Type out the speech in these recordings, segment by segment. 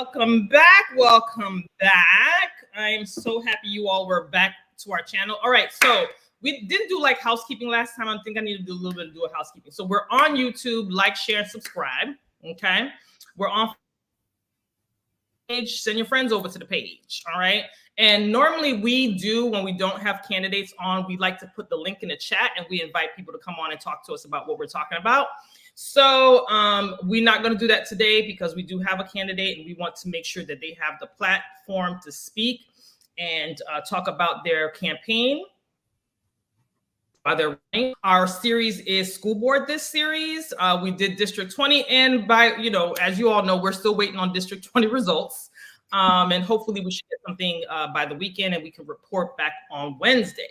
welcome back. Welcome back. I am so happy you all were back to our channel. All right, so we didn't do like housekeeping last time. I think I need to do a little bit of housekeeping. So we're on YouTube. Like, share, and subscribe. Okay, we're on page. Send your friends over to the page. All right. And normally we do, when we don't have candidates on, we like to put the link in the chat and we invite people to come on and talk to us about what we're talking about. So we're not going to do that today because we do have a candidate and we want to make sure that they have the platform to speak and talk about their campaign. Our series is school board. This series, we did District 20, and as you all know, we're still waiting on District 20 results. And hopefully we should get something by the weekend and we can report back on Wednesday.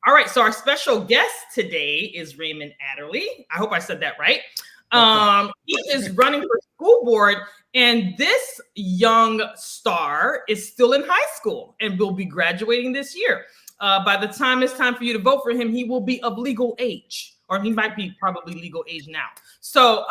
All right, so our special guest today is Raymond Adderly. I hope I said that right. He is running for school board, and this young star is still in high school and will be graduating this year. By the time it's time for you to vote for him, he will be of legal age, or he might be probably legal age now. So,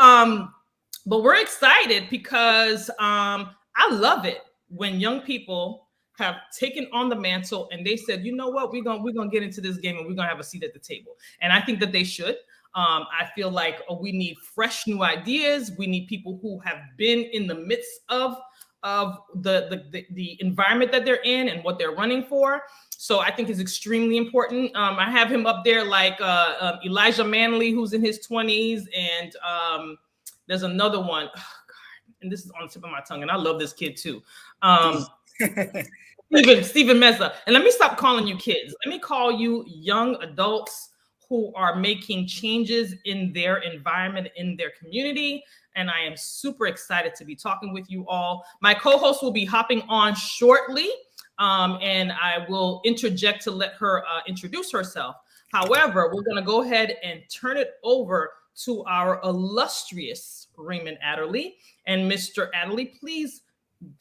but we're excited because I love it when young people have taken on the mantle and they said, you know what, we're gonna get into this game and we're gonna have a seat at the table. And I think that they should. I feel like we need fresh new ideas. We need people who have been in the midst of the environment that they're in and what they're running for. So I think it's extremely important. I have him up there like Elijah Manley, who's in his 20s, and there's another one. Oh, God, and this is on the tip of my tongue, and I love this kid too. Stephen Meza. And let me stop calling you kids. Let me call you young adults who are making changes in their environment, in their community. And I am super excited to be talking with you all. My co-host will be hopping on shortly, and I will interject to let her introduce herself. However, we're going to go ahead and turn it over to our illustrious Raymond Adderly. And Mr. Adderly, please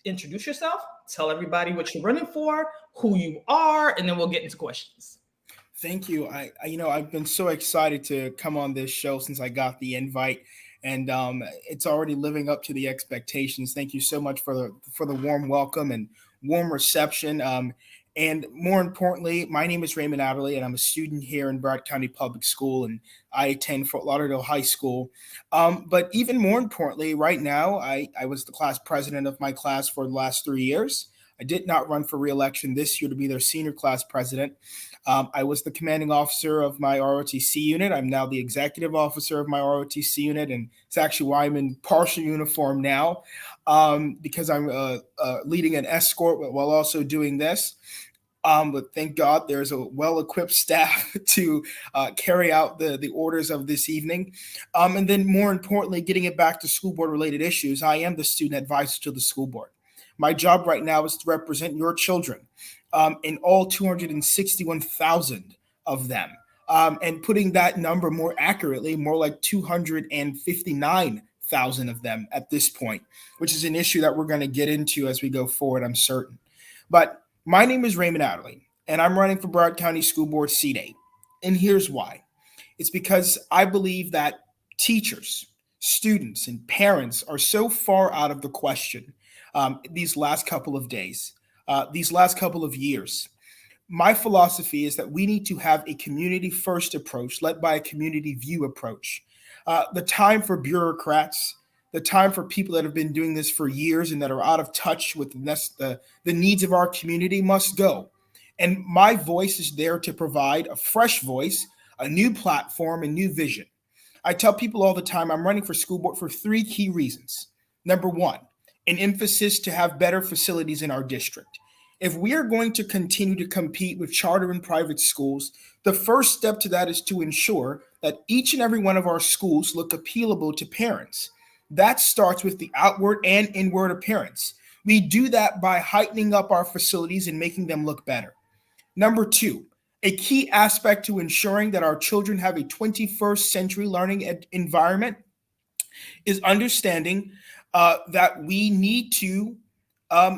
introduce yourself. Tell everybody what you're running for, who you are, and then we'll get into questions. Thank you. I've been so excited to come on this show since I got the invite, and it's already living up to the expectations. Thank you so much for the warm welcome and warm reception. And more importantly, my name is Raymond Adderly, and I'm a student here in Broward County Public School, and I attend Fort Lauderdale High School. But even more importantly, right now, I was the class president of my class for the last 3 years. I did not run for re-election this year to be their senior class president. I was the commanding officer of my ROTC unit. I'm now the executive officer of my ROTC unit, and it's actually why I'm in partial uniform now, because I'm leading an escort while also doing this. But thank God there's a well-equipped staff to carry out the orders of this evening. And then more importantly, getting it back to school board related issues, I am the student advisor to the school board. My job right now is to represent your children, in all 261,000 of them, and putting that number more accurately, more like 259,000 of them at this point, which is an issue that we're going to get into as we go forward, I'm certain. But my name is Raymond Adderly, and I'm running for Broward County School Board Seat 8. And here's why. It's because I believe that teachers, students, and parents are so far out of the question these last couple of days, these last couple of years. My philosophy is that we need to have a community-first approach led by a community view approach. The time for bureaucrats, the time for people that have been doing this for years and that are out of touch with the needs of our community must go. And my voice is there to provide a fresh voice, a new platform, and new vision. I tell people all the time I'm running for school board for 3 key reasons. Number 1, an emphasis to have better facilities in our district. If we are going to continue to compete with charter and private schools, the first step to that is to ensure that each and every one of our schools look appealable to parents. That starts with the outward and inward appearance. We do that by heightening up our facilities and making them look better. Number 2, a key aspect to ensuring that our children have a 21st century learning environment is understanding that we need to,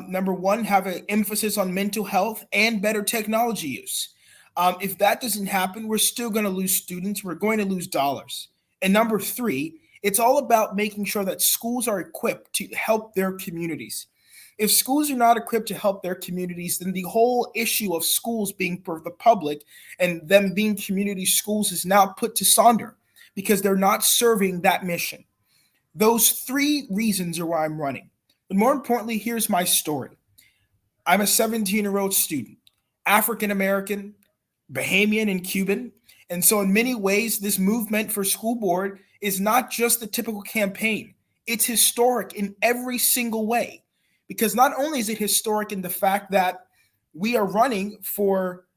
number 1, have an emphasis on mental health and better technology use. If that doesn't happen, we're still going to lose students. We're going to lose dollars. And number 3, it's all about making sure that schools are equipped to help their communities. If schools are not equipped to help their communities, then the whole issue of schools being for the public and them being community schools is now put to sonder because they're not serving that mission. Those three reasons are why I'm running. But more importantly, here's my story. I'm a 17-year-old student, African American, Bahamian, and Cuban. And so, in many ways, this movement for school board is not just the typical campaign, it's historic in every single way. Because not only is it historic in the fact that we are running for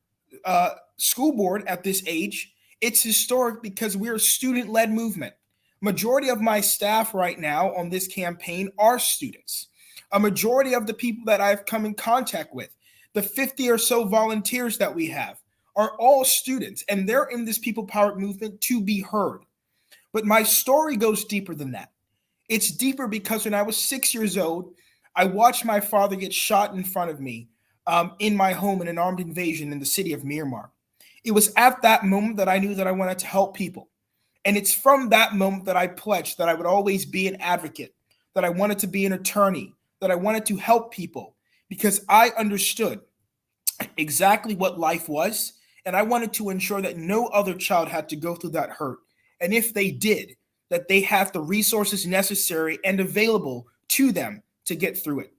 school board at this age, it's historic because we're a student-led movement. Majority of my staff right now on this campaign are students. A majority of the people that I've come in contact with, the 50 or so volunteers that we have, are all students, and they're in this people-powered movement to be heard. But my story goes deeper than that. It's deeper because when I was 6 years old, I watched my father get shot in front of me in my home in an armed invasion in the city of Myanmar. It was at that moment that I knew that I wanted to help people. And it's from that moment that I pledged that I would always be an advocate, that I wanted to be an attorney, that I wanted to help people because I understood exactly what life was. And I wanted to ensure that no other child had to go through that hurt. And if they did, that they have the resources necessary and available to them to get through it.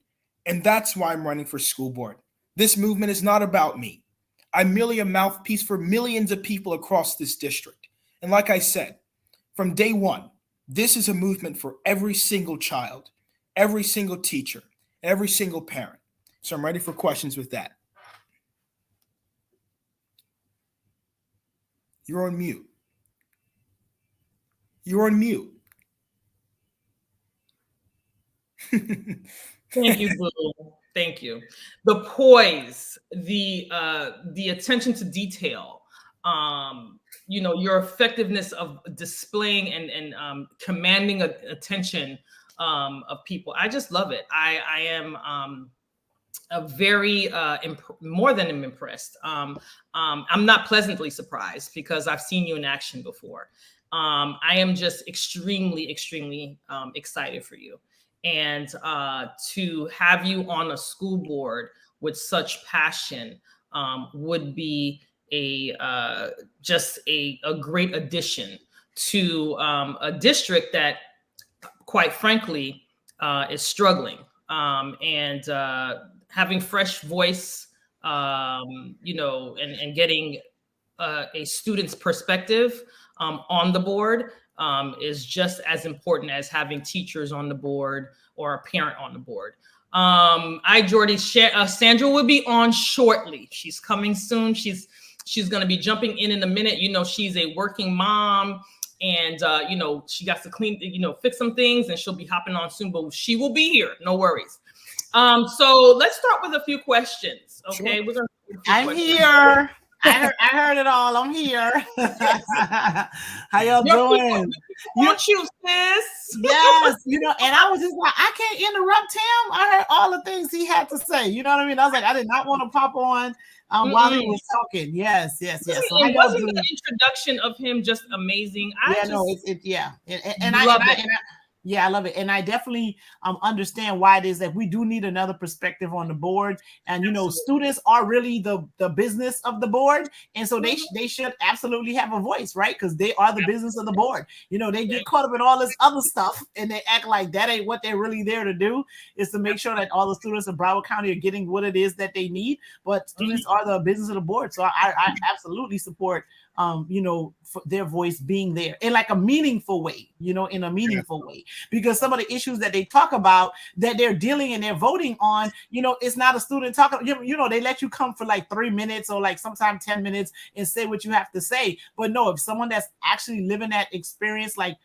And that's why I'm running for school board. This movement is not about me. I'm merely a mouthpiece for millions of people across this district. And like I said, from day one, this is a movement for every single child, every single teacher, every single parent. So I'm ready for questions with that. You're on mute. You're on mute. Thank you, Boo. Thank you. The poise, the attention to detail, your effectiveness of displaying and commanding attention of people. I just love it. I am a very more than impressed. I'm not pleasantly surprised because I've seen you in action before. I am just extremely, extremely excited for you. And to have you on a school board with such passion would be just a great addition to a district that, quite frankly, is struggling. And having fresh voice, and getting a student's perspective on the board is just as important as having teachers on the board or a parent on the board. Jordy, Sandra will be on shortly. She's coming soon. She's going to be jumping in a minute. She's a working mom and, she got to clean, fix some things and she'll be hopping on soon, but she will be here. No worries. So let's start with a few questions. Okay. Sure. We're going to I'm here. I heard it all. I'm here. How y'all doing? You, sis. Yes, and I was just like, I can't interrupt him. I heard all the things he had to say. You know what I mean? I was like, I did not want to pop on while he was talking. Yes. So wasn't the introduction of him just amazing? I love it. And I definitely understand why it is that we do need another perspective on the board. And, students are really the business of the board. And so they should absolutely have a voice, right? Because they are the business of the board. They get caught up in all this other stuff and they act like that ain't what they're really there to do, is to make sure that all the students in Broward County are getting what it is that they need. But students are the business of the board. So I absolutely support for their voice being there in like a meaningful way, way, because some of the issues that they talk about that they're dealing and they're voting on, it's not a student talking, they let you come for like 3 minutes or like sometimes 10 minutes and say what you have to say. But no, if someone that's actually living that experience, like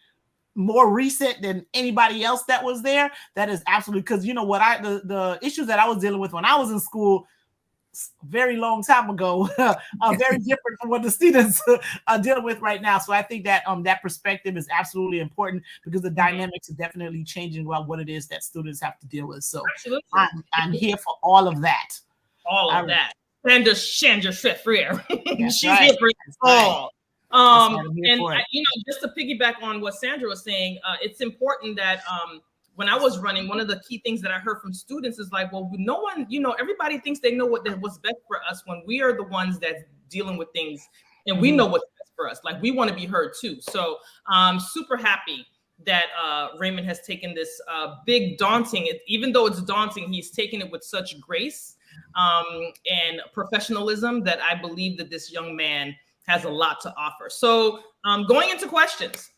more recent than anybody else that was there, that is absolutely, because the issues that I was dealing with when I was in school, very long time ago, very different from what the students are dealing with right now. So I think that that perspective is absolutely important because the dynamics are definitely changing about what it is that students have to deal with. So I'm here for all of that. Sandra Sheffer. She's right. here for all. Right. And just to piggyback on what Sandra was saying, it's important that when I was running, one of the key things that I heard from students is like, well, no one, everybody thinks they know what's best for us when we are the ones that's dealing with things and we know what's best for us. Like we want to be heard too. So I'm super happy that Raymond has taken this big daunting, even though it's daunting, he's taken it with such grace and professionalism that I believe that this young man has a lot to offer. So going into questions,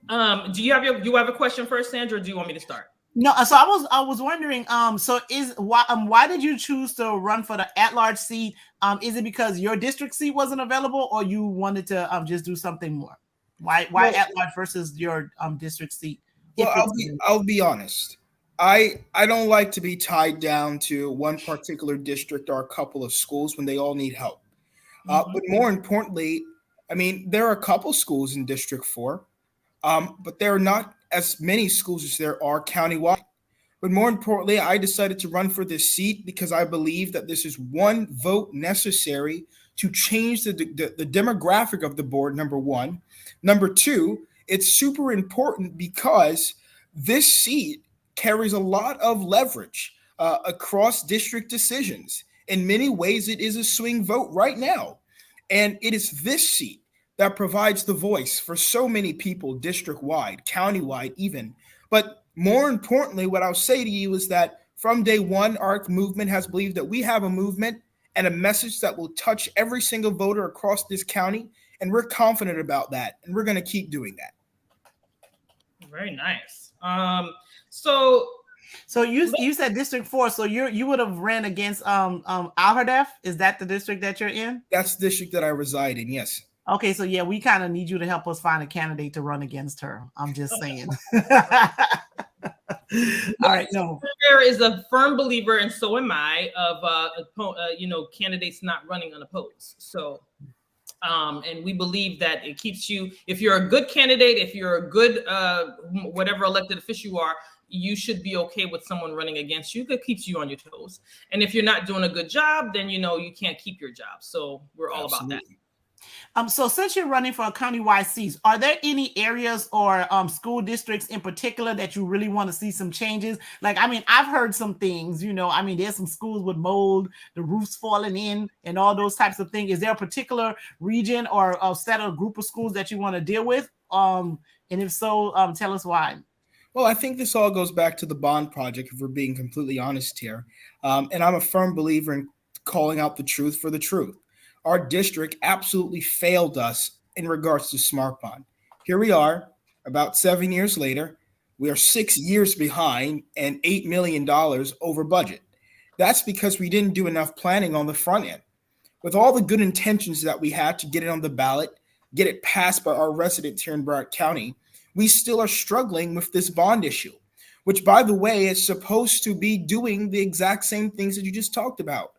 do you have a question first, Sandra, or do you want me to start? No, so I was wondering, so why did you choose to run for the at-large seat? Is it because your district seat wasn't available, or you wanted to just do something more? Why at-large versus your district seat? Well, I'll be honest. I don't like to be tied down to one particular district or a couple of schools when they all need help. But more importantly, I mean, there are a couple schools in District 4, but there are not as many schools as there are countywide. But more importantly, I decided to run for this seat because I believe that this is one vote necessary to change the demographic of the board, number one. Number two, it's super important because this seat carries a lot of leverage across district decisions. In many ways, it is a swing vote right now. And it is this seat that provides the voice for so many people district-wide, county-wide even. But more importantly, what I'll say to you is that from day one, our movement has believed that we have a movement and a message that will touch every single voter across this county. And we're confident about that. And we're going to keep doing that. Very nice. So you said District 4, so you would have ran against Alherdef. Is that the district that you're in? That's the district that I reside in, yes. Okay, so yeah, we kind of need you to help us find a candidate to run against her. I'm just saying. All right, no. There is a firm believer, and so am I, of candidates not running unopposed. So, and we believe that it keeps you. If you're a good candidate, if you're a good whatever elected official you are, you should be okay with someone running against you. That keeps you on your toes. And if you're not doing a good job, then you can't keep your job. So we're all about that. So since you're running for a countywide seat, are there any areas or school districts in particular that you really want to see some changes? Like, I mean, I've heard some things, there's some schools with mold, the roofs falling in and all those types of things. Is there a particular region or a set of group of schools that you want to deal with? And if so, tell us why. Well, I think this all goes back to the bond project, if we're being completely honest here. And I'm a firm believer in calling out the truth for the truth. Our district absolutely failed us in regards to Smart Bond. Here we are, about 7 years later. We are 6 years behind and $8 million over budget. That's because we didn't do enough planning on the front end. With all the good intentions that we had to get it on the ballot, get it passed by our residents here in Broward County, we still are struggling with this bond issue, which, by the way, is supposed to be doing the exact same things that you just talked about.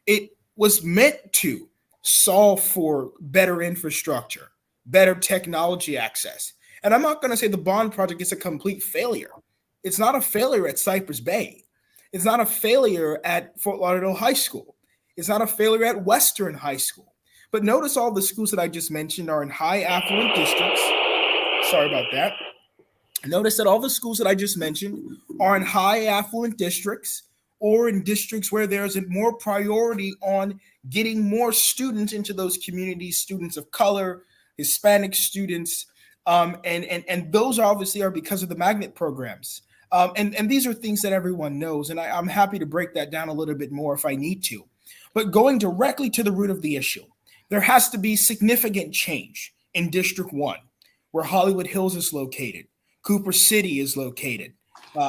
It was meant to solve for better infrastructure, better technology access. And I'm not going to say the bond project is a complete failure. It's not a failure at Cypress Bay. It's not a failure at Fort Lauderdale High School. It's not a failure at Western High School. But notice all the schools that I just mentioned are in high affluent districts. Sorry about that. Notice that all the schools that I just mentioned are in high affluent districts or in districts where there's a more priority on getting more students into those communities, students of color, Hispanic students, and those obviously are because of the magnet programs. And these are things that everyone knows, and I'm happy to break that down a little bit more if I need to. But going directly to the root of the issue, there has to be significant change in District 1, where Hollywood Hills is located, Cooper City is located,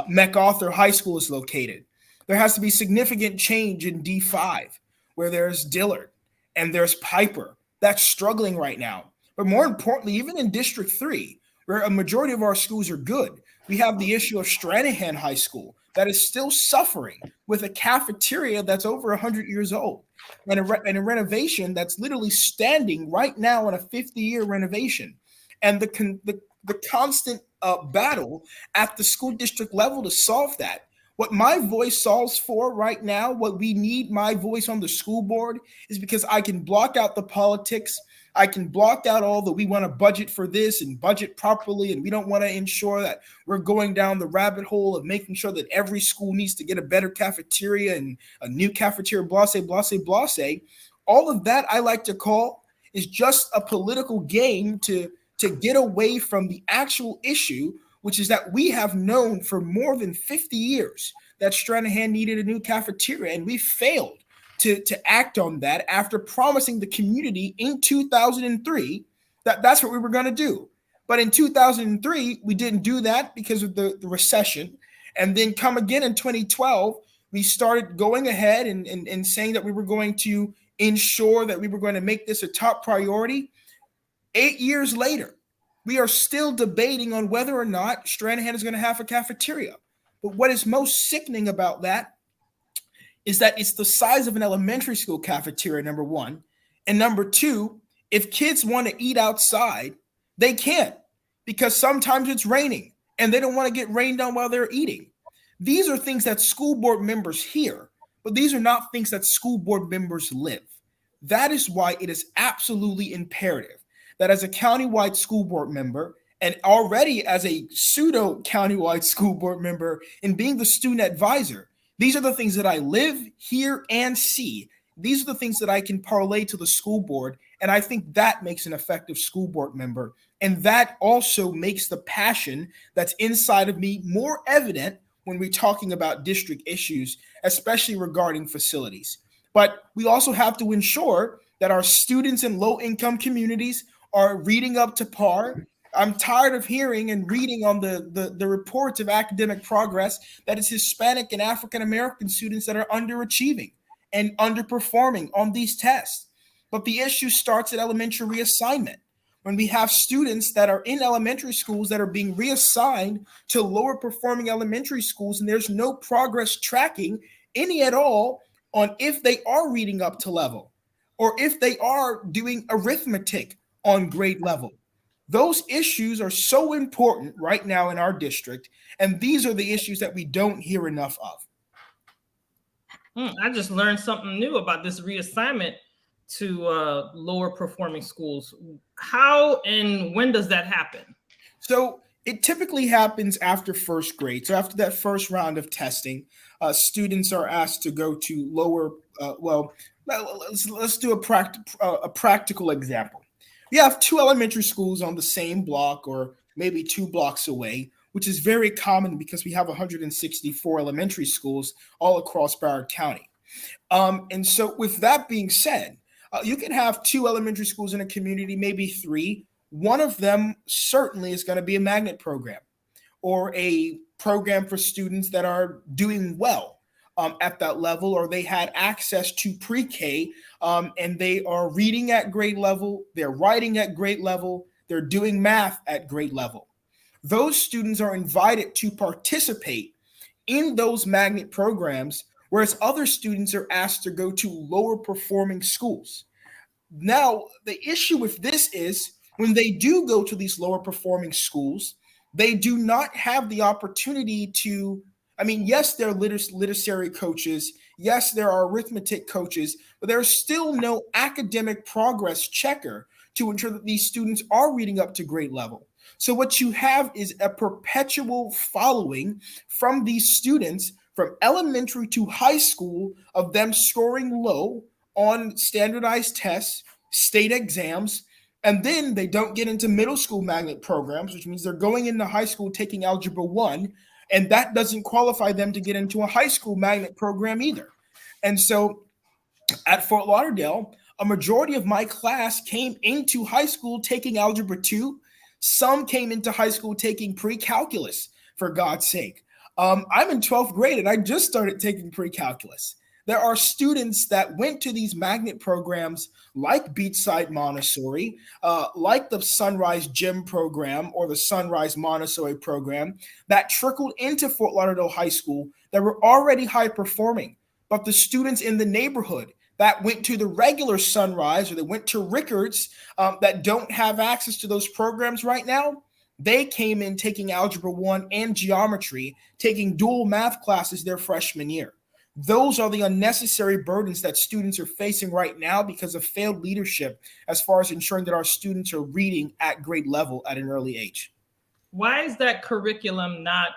MacArthur High School is located. There has to be significant change in D5, where there's Dillard and there's Piper. That's struggling right now. But more importantly, even in District 3, where a majority of our schools are good, we have the issue of Stranahan High School that is still suffering with a cafeteria that's over 100 years old and a renovation that's literally standing right now on a 50-year renovation. And the constant battle at the school district level to solve that, What my voice solves for right now, what we need my voice on the school board, is because I can block out the politics. I can block out all that we want to budget for this and budget properly, and we don't want to ensure that we're going down the rabbit hole of making sure that every school needs to get a better cafeteria and a new cafeteria, blase, blase, blase. All of that I like to call is just a political game to get away from the actual issue, which is that we have known for more than 50 years that Stranahan needed a new cafeteria, and we failed to act on that after promising the community in 2003 that that's what we were going to do. But in 2003, we didn't do that because of the recession. And then come again in 2012, we started going ahead and saying that we were going to ensure that we were going to make this a top priority. 8 years later, we are still debating on whether or not Stranahan is going to have a cafeteria. But what is most sickening about that is that it's the size of an elementary school cafeteria, number one. And number two, if kids want to eat outside, they can't because sometimes it's raining and they don't want to get rained on while they're eating. These are things that school board members hear, but these are not things that school board members live. That is why it is absolutely imperative that as a countywide school board member, and already as a pseudo countywide school board member and being the student advisor, these are the things that I live, hear, and see. These are the things that I can parlay to the school board. And I think that makes an effective school board member. And that also makes the passion that's inside of me more evident when we're talking about district issues, especially regarding facilities. But we also have to ensure that our students in low-income communities are reading up to par. I'm tired of hearing and reading on the reports of academic progress that it's Hispanic and African American students that are underachieving and underperforming on these tests. But the issue starts at elementary reassignment. When we have students that are in elementary schools that are being reassigned to lower performing elementary schools, and there's no progress tracking any at all on if they are reading up to level or if they are doing arithmetic on grade level. Those issues are so important right now in our district, and these are the issues that we don't hear enough of. I just learned something new about this reassignment to lower performing schools. How and when does that happen? So it typically happens after first grade. So after that first round of testing, students are asked to go to lower, let's do a practical example. We have two elementary schools on the same block or maybe 2 blocks away, which is very common because we have 164 elementary schools all across Broward County. And so with that being said, you can have 2 elementary schools in a community, maybe 3. One of them certainly is going to be a magnet program or a program for students that are doing well at that level, or they had access to pre-K and they are reading at grade level, they're writing at grade level, they're doing math at grade level. Those students are invited to participate in those magnet programs, whereas other students are asked to go to lower performing schools. Now, the issue with this is when they do go to these lower performing schools, they do not have the opportunity to, yes, there are literary coaches. Yes, there are arithmetic coaches, but there's still no academic progress checker to ensure that these students are reading up to grade level. So what you have is a perpetual following from these students from elementary to high school of them scoring low on standardized tests, state exams, and then they don't get into middle school magnet programs, which means they're going into high school taking Algebra 1, and that doesn't qualify them to get into a high school magnet program either. And so at Fort Lauderdale, a majority of my class came into high school taking Algebra 2. Some came into high school taking pre-calculus, for God's sake. I'm in 12th grade, and I just started taking pre-calculus. There are students that went to these magnet programs like Beachside Montessori, like the Sunrise Gym program or the Sunrise Montessori program that trickled into Fort Lauderdale High School that were already high performing. But the students in the neighborhood that went to the regular Sunrise or they went to Rickards that don't have access to those programs right now, They came in taking Algebra 1 and Geometry, taking dual math classes their freshman year. Those are the unnecessary burdens that students are facing right now because of failed leadership as far as ensuring that our students are reading at grade level at an early age. Why is that curriculum not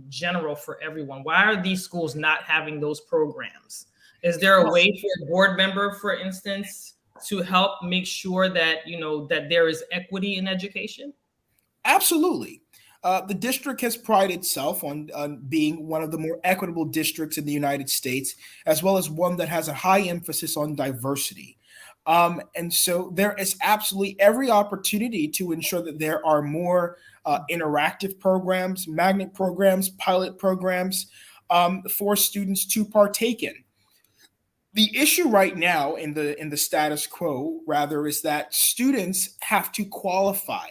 general for everyone? Why are these schools not having those programs? Is there a way for a board member, for instance, to help make sure that, you know, that there is equity in education? Absolutely. The district has prided itself on being one of the more equitable districts in the United States, as well as one that has a high emphasis on diversity. And so there is absolutely every opportunity to ensure that there are more interactive programs, magnet programs, pilot programs for students to partake in. The issue right now in the status quo, rather, is that students have to qualify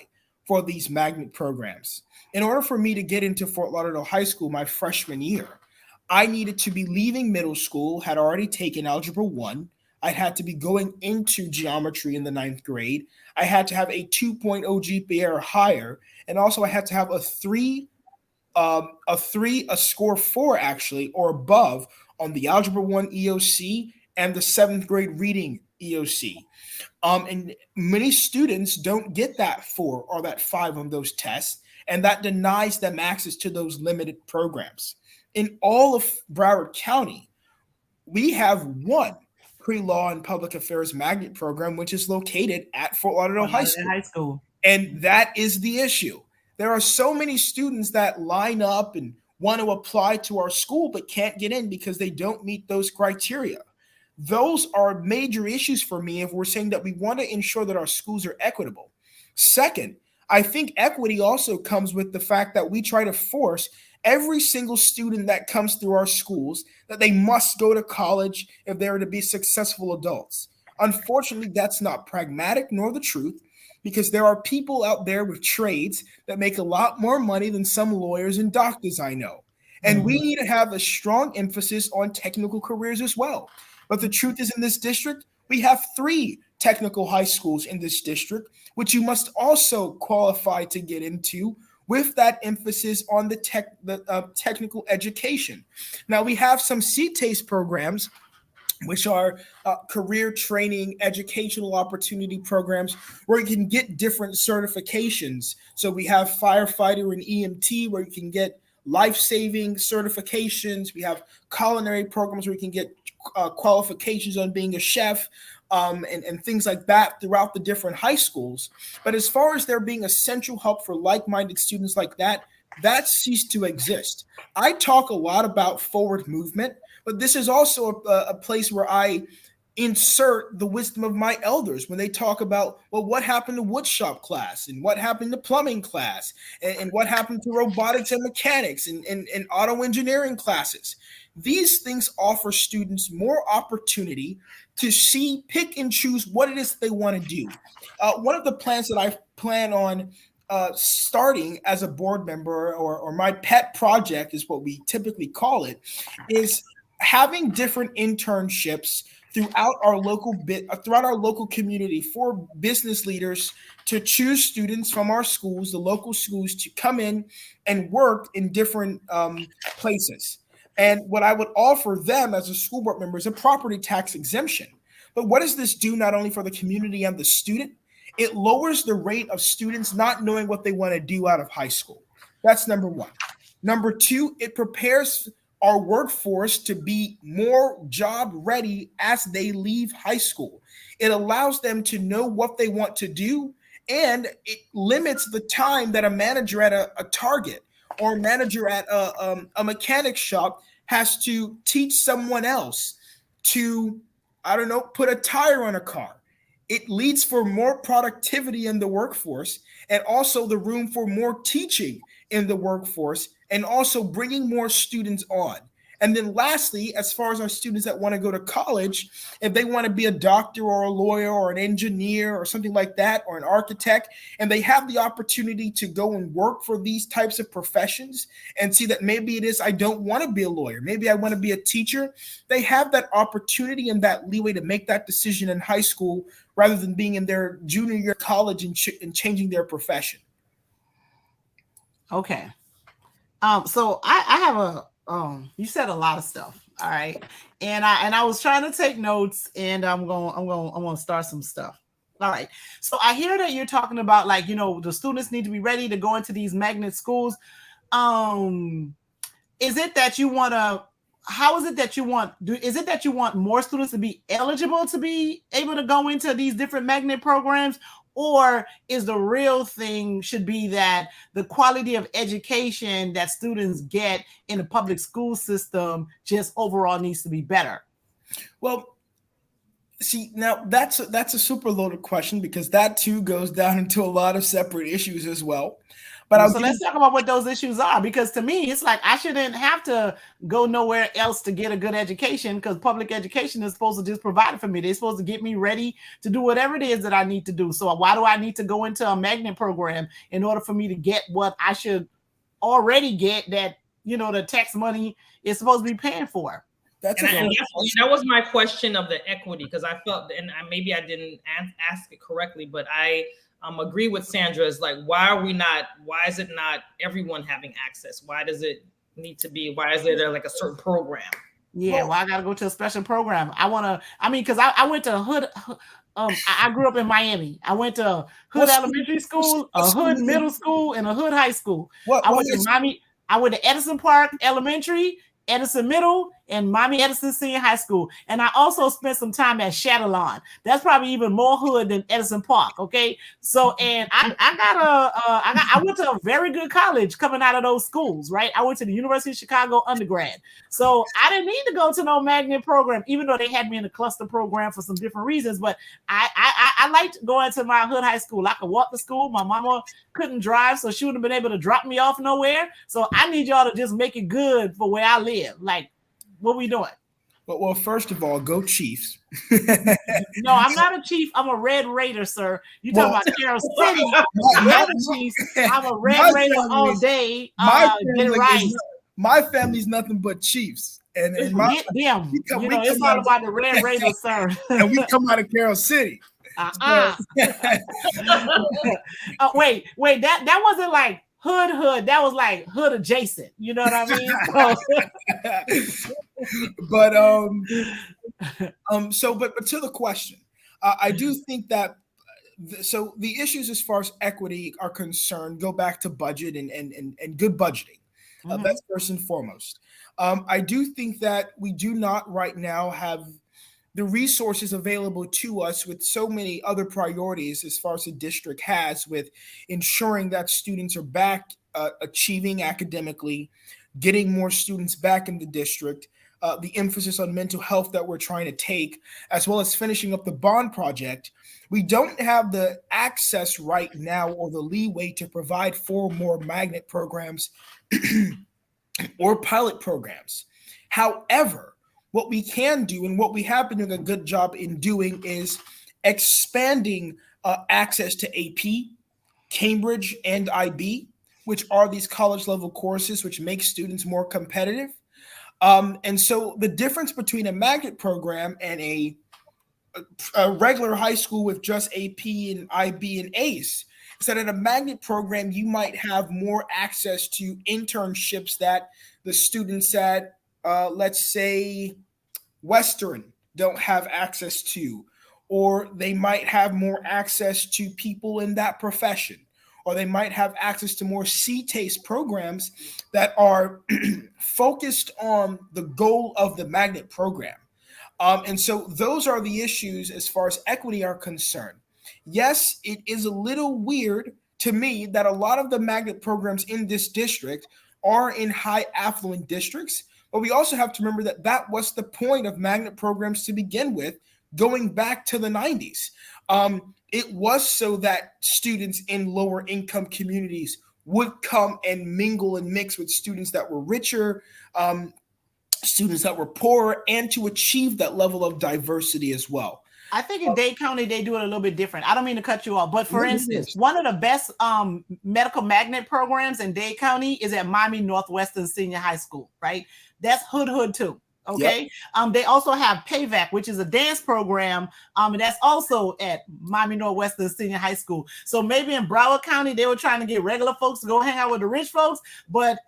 for these magnet programs. In order for me to get into Fort Lauderdale High School my freshman year, I needed to be leaving middle school, had already taken Algebra 1. I had to be going into geometry in the ninth grade. I had to have a 2.0 GPA or higher. And also I had to have a score 4 actually, or above on the Algebra 1 EOC and the seventh grade reading EOC. And many students don't get that 4 or that 5 on those tests, and that denies them access to those limited programs. In all of Broward County, we have one pre-law and public affairs magnet program, which is located at Fort Lauderdale High School. And that is the issue. There are so many students that line up and want to apply to our school, but can't get in because they don't meet those criteria. Those are major issues for me if we're saying that we want to ensure that our schools are equitable. Second, I think equity also comes with the fact that we try to force every single student that comes through our schools that they must go to college if they are to be successful adults. Unfortunately, that's not pragmatic nor the truth, because there are people out there with trades that make a lot more money than some lawyers and doctors I know. And we need to have a strong emphasis on technical careers as well. But the truth is, in this district, we have 3 technical high schools in this district, which you must also qualify to get into, with that emphasis on the technical education. Now, we have some CTASE programs, which are career training, educational opportunity programs where you can get different certifications. So we have firefighter and EMT where you can get life-saving certifications. We have culinary programs where you can get qualifications on being a chef, and things like that throughout the different high schools. But as far as there being a central hub for like-minded students like that, that ceased to exist. I talk a lot about forward movement, but this is also a place where I insert the wisdom of my elders when they talk about, well, what happened to woodshop class, and what happened to plumbing class, and what happened to robotics and mechanics, and auto engineering classes. These things offer students more opportunity to see, pick and choose what it is they want to do. One of the plans that I plan on starting as a board member, or my pet project is what we typically call it, is having different internships throughout our local community for business leaders to choose students from our schools, the local schools, to come in and work in different places. And what I would offer them as a school board member is a property tax exemption. But what does this do not only for the community and the student? It lowers the rate of students not knowing what they want to do out of high school. That's number one. Number two, it prepares our workforce to be more job ready as they leave high school. It allows them to know what they want to do, and it limits the time that a manager at a Target or a manager at a mechanic shop has to teach someone else to, I don't know, put a tire on a car. It leads for more productivity in the workforce, and also the room for more teaching in the workforce, and also bringing more students on. And then lastly, as far as our students that want to go to college, if they want to be a doctor or a lawyer or an engineer or something like that, or an architect, and they have the opportunity to go and work for these types of professions and see that maybe it is, I don't want to be a lawyer, maybe I want to be a teacher, they have that opportunity and that leeway to make that decision in high school rather than being in their junior year of college and changing their profession. Okay. So I have you said a lot of stuff. All right. And I was trying to take notes, and I'm going to start some stuff. All right. So I hear that you're talking about, like, the students need to be ready to go into these magnet schools. Is it that you want to, how is it that you want, is it that you want more students to be eligible to be able to go into these different magnet programs? Or is the real thing should be that the quality of education that students get in the public school system just overall needs to be better? Well, see, now that's a super loaded question, because that too goes down into a lot of separate issues as well. But so let's talk about what those issues are, because to me, it's like I shouldn't have to go nowhere else to get a good education, because public education is supposed to just provide it for me. They're supposed to get me ready to do whatever it is that I need to do. So why do I need to go into a magnet program in order for me to get what I should already get, that, the tax money is supposed to be paying for? That was my question of the equity, because I felt, and maybe I didn't ask it correctly, but I agree with Sandra. Is like, why is it not everyone having access? Why does it need to be, why is there like a certain program? Yeah, well, I got to go to a special program. Because I went to Hood. I grew up in Miami. I went to Hood Elementary School, a Hood Middle School, and a Hood High School. I went to Edison Park Elementary, Edison Middle, and Miami Edison Senior High School. And I also spent some time at Chatillon. That's probably even more hood than Edison Park. Okay. So, and I went to a very good college coming out of those schools, right? I went to the University of Chicago undergrad. So I didn't need to go to no magnet program, even though they had me in a cluster program for some different reasons. But I liked going to my hood high school. I could walk to school. My mama couldn't drive, so she wouldn't have been able to drop me off nowhere. So I need y'all to just make it good for where I live. Like, what we doing? Well, first of all, go Chiefs. No, I'm not a Chief. I'm a Red Raider, sir. You talking about Carroll City? Not a Chief. I'm a Red Raider all day. Get it right. My family's nothing but Chiefs. And them. It's all about the Red Raiders, sir. And we come out of Carroll City. Wait, that wasn't like hood. That was like hood adjacent. You know what I mean? But but to the question, I do think that so the issues as far as equity are concerned go back to budget and good budgeting. That's first and foremost. I do think that we do not right now have the resources available to us, with so many other priorities as far as the district has, with ensuring that students are back achieving academically, getting more students back in the district, the emphasis on mental health that we're trying to take, as well as finishing up the bond project. We don't have the access right now or the leeway to provide 4 more magnet programs or pilot programs. However, what we can do, and what we have been doing a good job in doing, is expanding access to AP, Cambridge, and IB, which are these college level courses which make students more competitive. And so the difference between a magnet program and a regular high school with just AP and IB and ACE is that in a magnet program, you might have more access to internships that the students at let's say Western don't have access to, or they might have more access to people in that profession, or they might have access to more C-TASTE programs that are focused on the goal of the magnet program. And so those are the issues as far as equity are concerned. Yes, it is a little weird to me that a lot of the magnet programs in this district are in high affluent districts. But we also have to remember that that was the point of magnet programs to begin with, going back to the 90s. It was so that students in lower income communities would come and mingle and mix with students that were richer, students that were poorer, and to achieve that level of diversity as well. I think in Dade County, they do it a little bit different. I don't mean to cut you off, but for instance, one of the best medical magnet programs in Dade County is at Miami Northwestern Senior High School, right? That's hood too. Okay. Yep. They also have Payback, which is a dance program. And that's also at Miami Northwestern Senior High School. So maybe in Broward County, they were trying to get regular folks to go hang out with the rich folks. But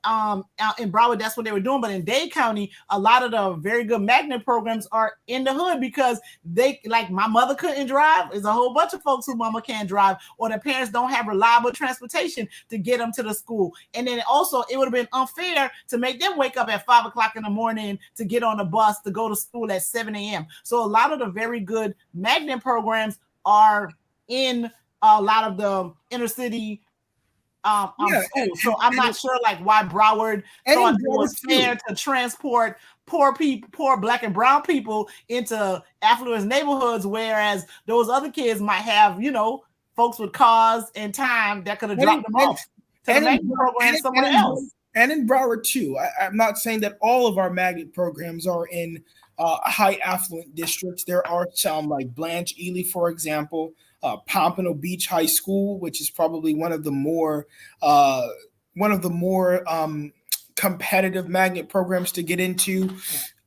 in Broward, that's what they were doing. But in Dade County, a lot of the very good magnet programs are in the hood because they, like, my mother couldn't drive. There's a whole bunch of folks who mama can't drive, or their parents don't have reliable transportation to get them to the school. And then also, it would have been unfair to make them wake up at 5 o'clock in the morning to get on a bus to go to school at 7 a.m. So a lot of the very good magnet programs are in a lot of the inner city schools. So I'm not sure like why Broward thought it was fair to transport poor Black and brown people into affluent neighborhoods, whereas those other kids might have, you know, folks with cars and time that could have dropped them off to the magnet program somewhere else. And in Broward too. I'm not saying that all of our magnet programs are in high affluent districts. There are some, like Blanche Ely, for example, Pompano Beach High School, which is probably one of the more competitive magnet programs to get into.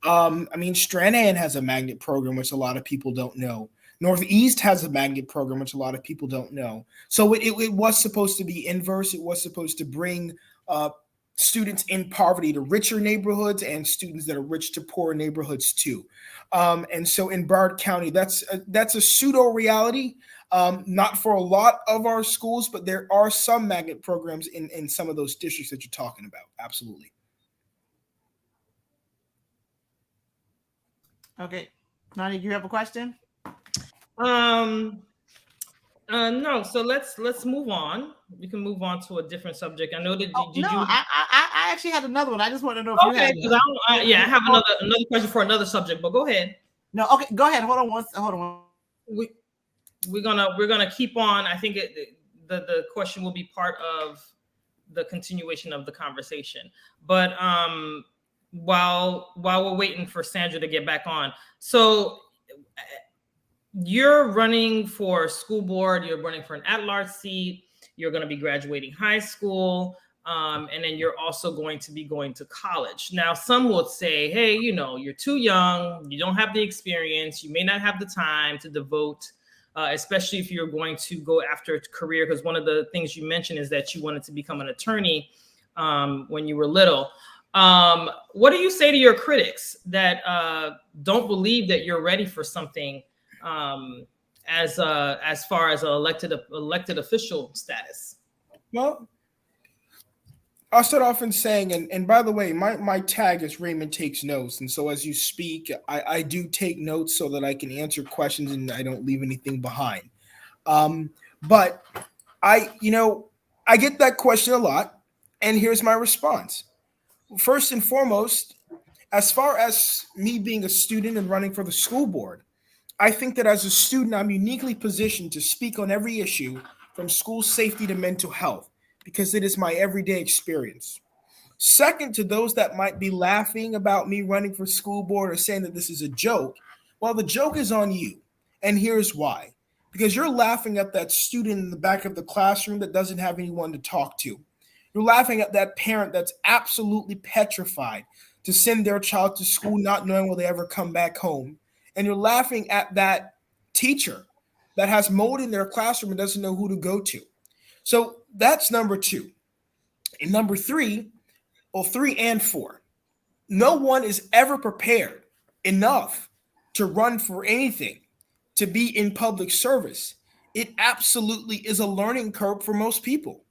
I mean, Stranahan has a magnet program, which a lot of people don't know. Northeast has a magnet program, which a lot of people don't know. So it was supposed to be inverse. It was supposed to bring students in poverty to richer neighborhoods and students that are rich to poor neighborhoods too. And so in Broward County, that's a pseudo reality. Not for a lot of our schools, but there are some magnet programs in some of those districts that you're talking about. Absolutely. Okay. Nani, do you have a question? No, so let's move on. We can move on to a different subject. I know that I actually had another one. I just want to know if you had. I have another question for another subject, but go ahead. No, okay, go ahead. Hold on. We're gonna keep on. I think the question will be part of the continuation of the conversation. But while we're waiting for Sandra to get back on, so you're running for school board, you're running for an at-large seat, you're going to be graduating high school, and then you're also going to be going to college. Now, some would say, hey, you know, you're too young, you don't have the experience, you may not have the time to devote, especially if you're going to go after a career, because one of the things you mentioned is that you wanted to become an attorney when you were little. What do you say to your critics that don't believe that you're ready for something as far as an elected official status? Well, I'll start off in saying, and by the way, my tag is Raymond Takes Notes. And so as you speak, I do take notes so that I can answer questions and I don't leave anything behind. But I get that question a lot, and here's my response. First and foremost, as far as me being a student and running for the school board, I think that as a student, I'm uniquely positioned to speak on every issue from school safety to mental health, because it is my everyday experience. Second, to those that might be laughing about me running for school board or saying that this is a joke, well, the joke is on you. And here's why. Because you're laughing at that student in the back of the classroom that doesn't have anyone to talk to. You're laughing at that parent that's absolutely petrified to send their child to school not knowing will they ever come back home. And you're laughing at that teacher that has mold in their classroom and doesn't know who to go to. So that's number two. And number three, well, 3 and 4, no one is ever prepared enough to run for anything, to be in public service. It absolutely is a learning curve for most people.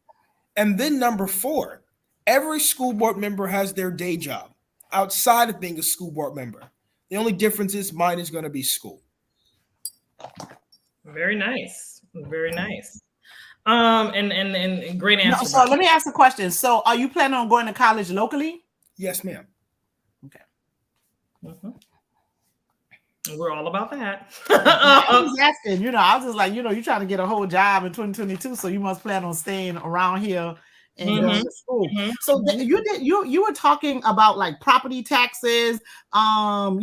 And then number 4, every school board member has their day job outside of being a school board member. The only difference is mine is going to be school. Very nice. Very nice. And great answer. No, so let me ask a question. So are you planning on going to college locally? Yes, ma'am. Okay. Mm-hmm. We're all about that. I was asking, I was just like, you're trying to get a whole job in 2022, so you must plan on staying around here and going to school. Mm-hmm. So you were talking about like property taxes, to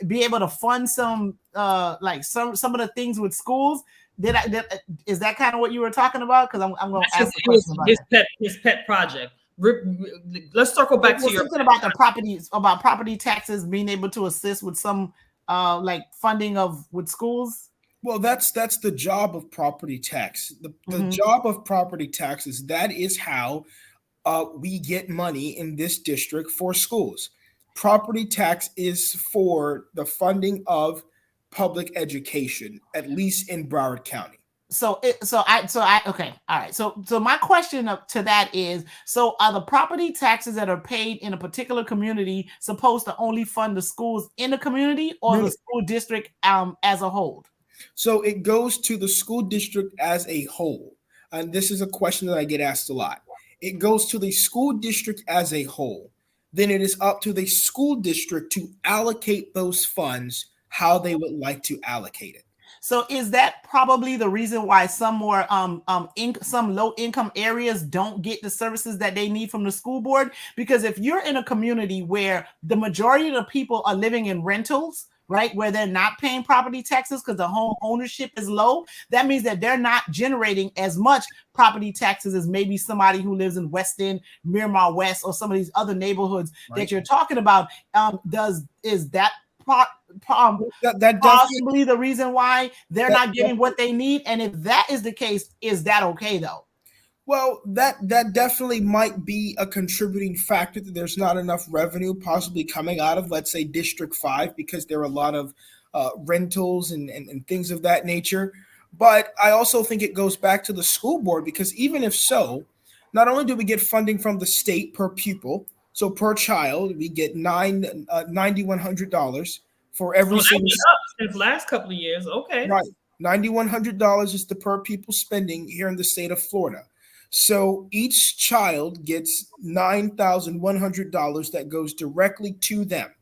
be able to fund some like some of the things with schools. Is that kind of what you were talking about? Because I'm going to ask a question about his pet project. let's circle back to your something about the properties, about property taxes being able to assist with some like funding with schools. Well, that's the job of property tax. The job of property taxes, that is how we get money in this district for schools. Property tax is for the funding of public education, at least in Broward County. Okay, all right. So my question to that is, so are the property taxes that are paid in a particular community supposed to only fund the schools in the community, or the school district as a whole? So it goes to the school district as a whole. And this is a question that I get asked a lot. It goes to the school district as a whole. Then it is up to the school district to allocate those funds how they would like to allocate it. So is that probably the reason why some more some low income areas don't get the services that they need from the school board? Because if you're in a community where the majority of the people are living in rentals, right, where they're not paying property taxes because the home ownership is low, that means that they're not generating as much property taxes as maybe somebody who lives in Weston, Miramar West, or some of these other neighborhoods that you're talking about. Is that possibly the reason why they're not getting what they need? And if that is the case, is that okay though? Well, that definitely might be a contributing factor that there's not enough revenue possibly coming out of, let's say, District 5, because there are a lot of rentals and things of that nature. But I also think it goes back to the school board, because even if so, not only do we get funding from the state per pupil, so per child, we get $9,100 for every single. Since last couple of years, okay. Right, $9,100 is the per pupil spending here in the state of Florida. So each child gets $9,100 that goes directly to them.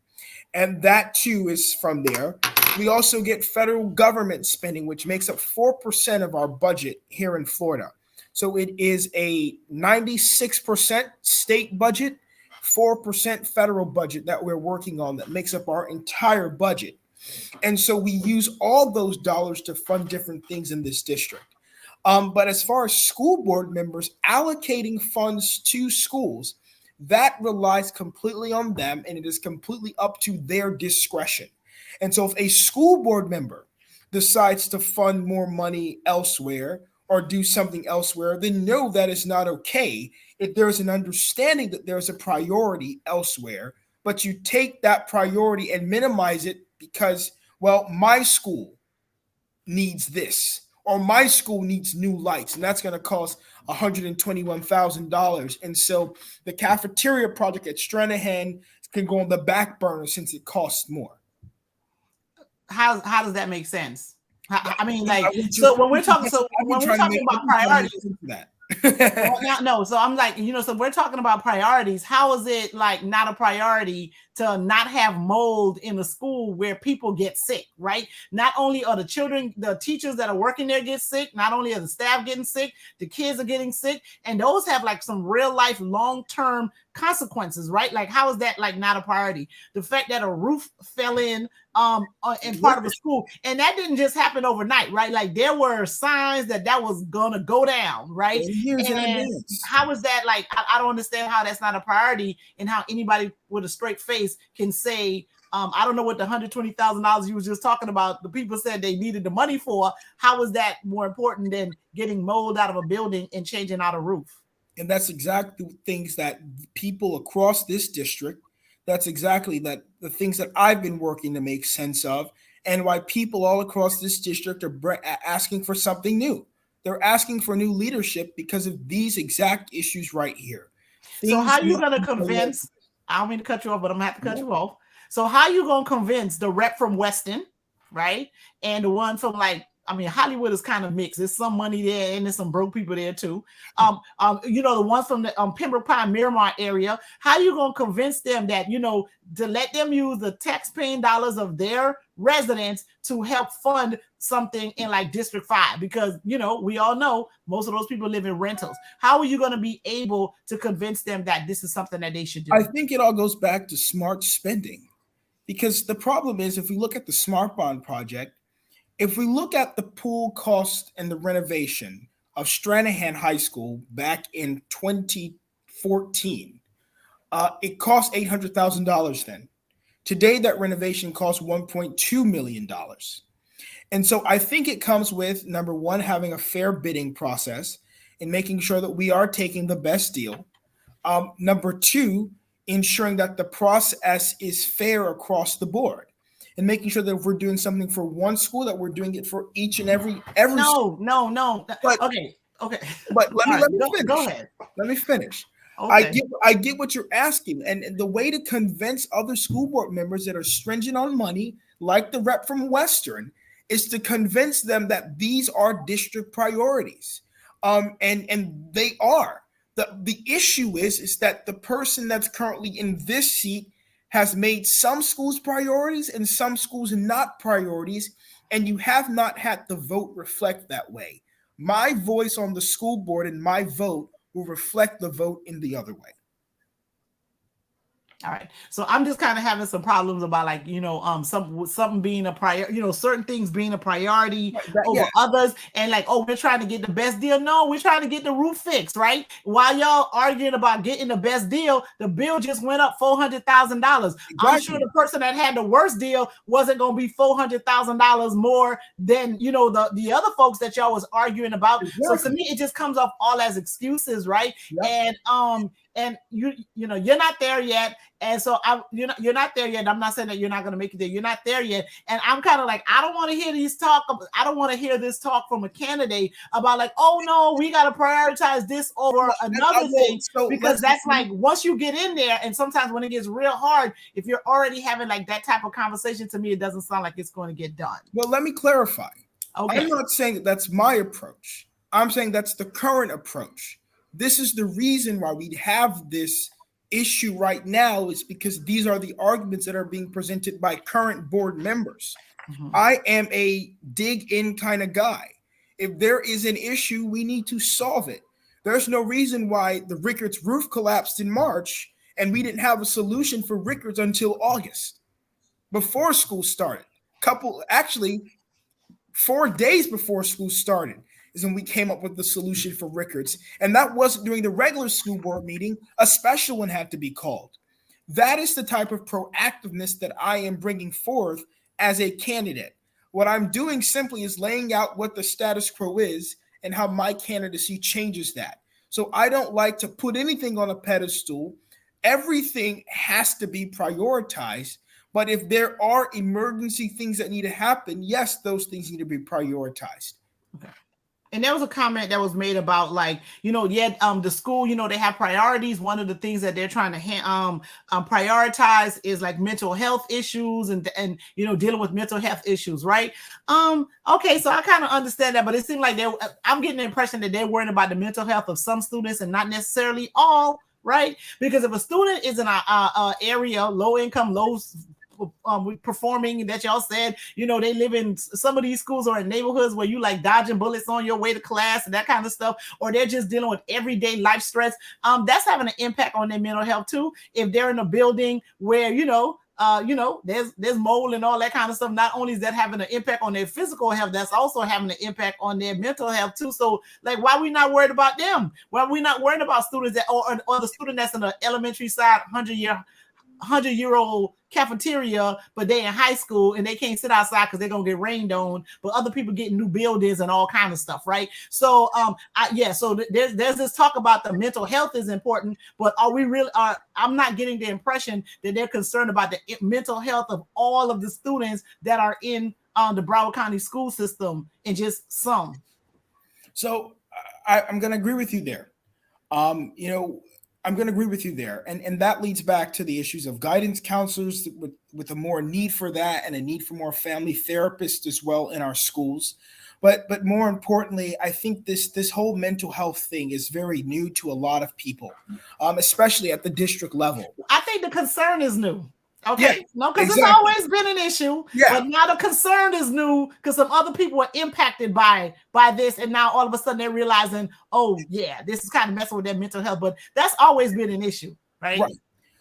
And that too is from there. We also get federal government spending, which makes up 4% of our budget here in Florida. So it is a 96% state budget, 4% federal budget that we're working on that makes up our entire budget. And so we use all those dollars to fund different things in this district. But as far as school board members allocating funds to schools, that relies completely on them, and it is completely up to their discretion. And so if a school board member decides to fund more money elsewhere or do something elsewhere, then no, that is not okay. If there's an understanding that there's a priority elsewhere, but you take that priority and minimize it because, well, my school needs this, or my school needs new lights, and that's going to cost $121,000. And so the cafeteria project at Stranahan can go on the back burner since it costs more. How does that make sense? I mean, like, so when we're talking about priorities, no. So I'm like, so we're talking about priorities. How is it like not a priority to not have mold in a school where people get sick, right? Not only are the teachers that are working there get sick, not only are the staff getting sick, the kids are getting sick, and those have like some real life long-term consequences, right? Like, how is that like not a priority? The fact that a roof fell in part of a school, and that didn't just happen overnight, right? Like, there were signs that was gonna go down, right? And how is that like? I don't understand how that's not a priority, and how anybody with a straight face can say, I don't know what the $120,000 you was just talking about, the people said they needed the money for. How is that more important than getting mold out of a building and changing out a roof? And that's exactly things that people across this district, that's exactly the things that I've been working to make sense of, and why people all across this district are asking for something new. They're asking for new leadership because of these exact issues right here. So how are you going to convince, I don't mean to cut you off, but I'm going to have to cut you off. So how are you going to convince the rep from Weston, right? And the one from Hollywood is kind of mixed. There's some money there and there's some broke people there too. The ones from the Pembroke Pine, Miramar area, how are you going to convince them that, to let them use the tax-paying dollars of their residents to help fund something in like District 5? Because, we all know most of those people live in rentals. How are you going to be able to convince them that this is something that they should do? I think it all goes back to smart spending, because the problem is, if we look at the Smart Bond project, if we look at the pool cost and the renovation of Stranahan High School back in 2015, 2014, it cost $800,000 then. Today, that renovation costs $1.2 million. And so I think it comes with, number one, having a fair bidding process and making sure that we are taking the best deal. Number two, ensuring that the process is fair across the board and making sure that if we're doing something for one school, that we're doing it for each and every school. No. But, okay. But let me finish. Go ahead. Let me finish. Okay. I get what you're asking. And the way to convince other school board members that are stringent on money, like the rep from Western, is to convince them that these are district priorities. And they are. The issue is that the person that's currently in this seat has made some schools priorities and some schools not priorities, and you have not had the vote reflect that way. My voice on the school board and my vote will reflect the vote in the other way. All right. So I'm just kind of having some problems about something being a priority, certain things being a priority over others. And we're trying to get the best deal. No, we're trying to get the roof fixed, right? While y'all arguing about getting the best deal, the bill just went up $400,000. Exactly. I'm sure the person that had the worst deal wasn't going to be $400,000 more than, the other folks that y'all was arguing about. Exactly. So to me, it just comes off all as excuses, right? Yep. And you're not there yet. And so you're not there yet. I'm not saying that you're not going to make it there. You're not there yet. And I'm kind of I don't want to hear I don't want to hear this talk from a candidate about oh no, we got to prioritize this over another thing. Because that's once you get in there, and sometimes when it gets real hard, if you're already having that type of conversation, to me, it doesn't sound like it's going to get done. Well, let me clarify. Okay. I'm not saying that's my approach. I'm saying that's the current approach. This is the reason why we have this issue right now, is because these are the arguments that are being presented by current board members. Mm-hmm. I am a dig in kind of guy. If there is an issue, we need to solve it. There's no reason why the Rickards roof collapsed in March and we didn't have a solution for Rickards until August, before school started. 4 days before school started is when we came up with the solution for Rickards. And that wasn't during the regular school board meeting. A special one had to be called. That is the type of proactiveness that I am bringing forth as a candidate. What I'm doing simply is laying out what the status quo is and how my candidacy changes that. So I don't like to put anything on a pedestal. Everything has to be prioritized. But if there are emergency things that need to happen, yes, those things need to be prioritized. Okay. And there was a comment that was made about the school, they have priorities. One of the things that they're trying to prioritize is mental health issues and dealing with mental health issues, right? Okay, so I kind of understand that, but it seemed like I'm getting the impression that they're worrying about the mental health of some students and not necessarily all, right? Because if a student is in an area, low income, low performing, that y'all said, they live in, some of these schools are in neighborhoods where you dodging bullets on your way to class and that kind of stuff, or they're just dealing with everyday life stress. That's having an impact on their mental health too. If they're in a building where there's mold and all that kind of stuff, not only is that having an impact on their physical health, that's also having an impact on their mental health too. So why are we not worried about them? Why are we not worried about students that or the student that's in the elementary side 100-year-old cafeteria, but they in high school and they can't sit outside because they're gonna get rained on, but other people getting new buildings and all kind of stuff, right? So there's this talk about the mental health is important, but are we really I'm not getting the impression that they're concerned about the mental health of all of the students that are in the Broward County school system, and just some. So I'm going to agree with you there. I'm going to agree with you there. And that leads back to the issues of guidance counselors with a more need for that, and a need for more family therapists as well in our schools. But more importantly, I think this whole mental health thing is very new to a lot of people, especially at the district level. I think the concern is new. Okay, yeah, no, because exactly. It's always been an issue, but now the concern is new because some other people are impacted by this, and now all of a sudden they're realizing, oh yeah, this is kind of messing with their mental health. But that's always been an issue, right?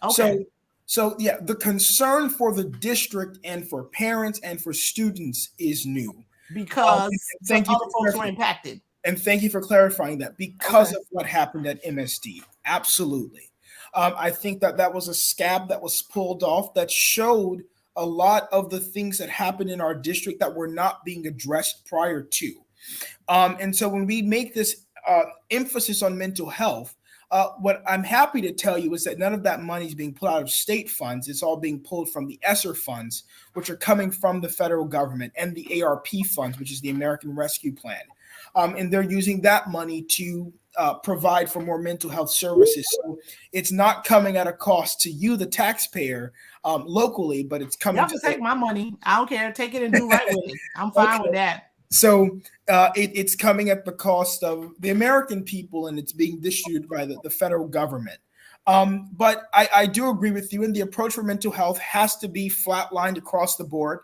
Okay. So yeah, the concern for the district and for parents and for students is new because some other folks were impacted. And thank you for clarifying that, because of what happened at MSD. Absolutely. I think that was a scab that was pulled off that showed a lot of the things that happened in our district that were not being addressed prior to. And so when we make this emphasis on mental health, what I'm happy to tell you is that none of that money is being pulled out of state funds. It's all being pulled from the ESSER funds, which are coming from the federal government, and the ARP funds, which is the American Rescue Plan. And they're using that money to provide for more mental health services. So it's not coming at a cost to you, the taxpayer, locally, but it's coming. Y'all can take my money. I don't care. Take it and do right with it. I'm fine with that. So it's coming at the cost of the American people, and it's being distributed by the federal government. But I do agree with you, and the approach for mental health has to be flatlined across the board.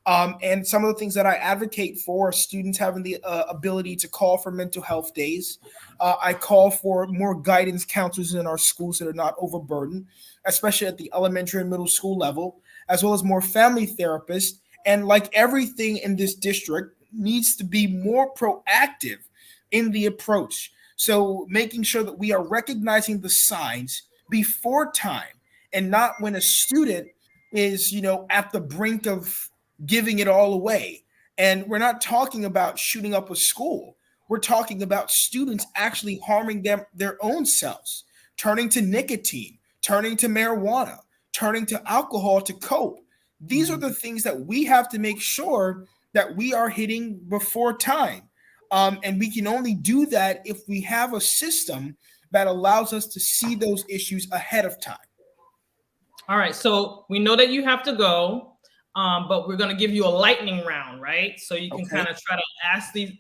And some of the things that I advocate for are students having the ability to call for mental health days. I call for more guidance counselors in our schools that are not overburdened, especially at the elementary and middle school level, as well as more family therapists. And like everything in this district, needs to be more proactive in the approach. So making sure that we are recognizing the signs before time, and not when a student is, at the brink of giving it all away. And we're not talking about shooting up a school. We're talking about students actually harming their own selves, turning to nicotine, turning to marijuana, turning to alcohol to cope. These are the things that we have to make sure that we are hitting before time. And we can only do that if we have a system that allows us to see those issues ahead of time. All right. So we know that you have to go, but we're going to give you a lightning round, right? So you can kind of try to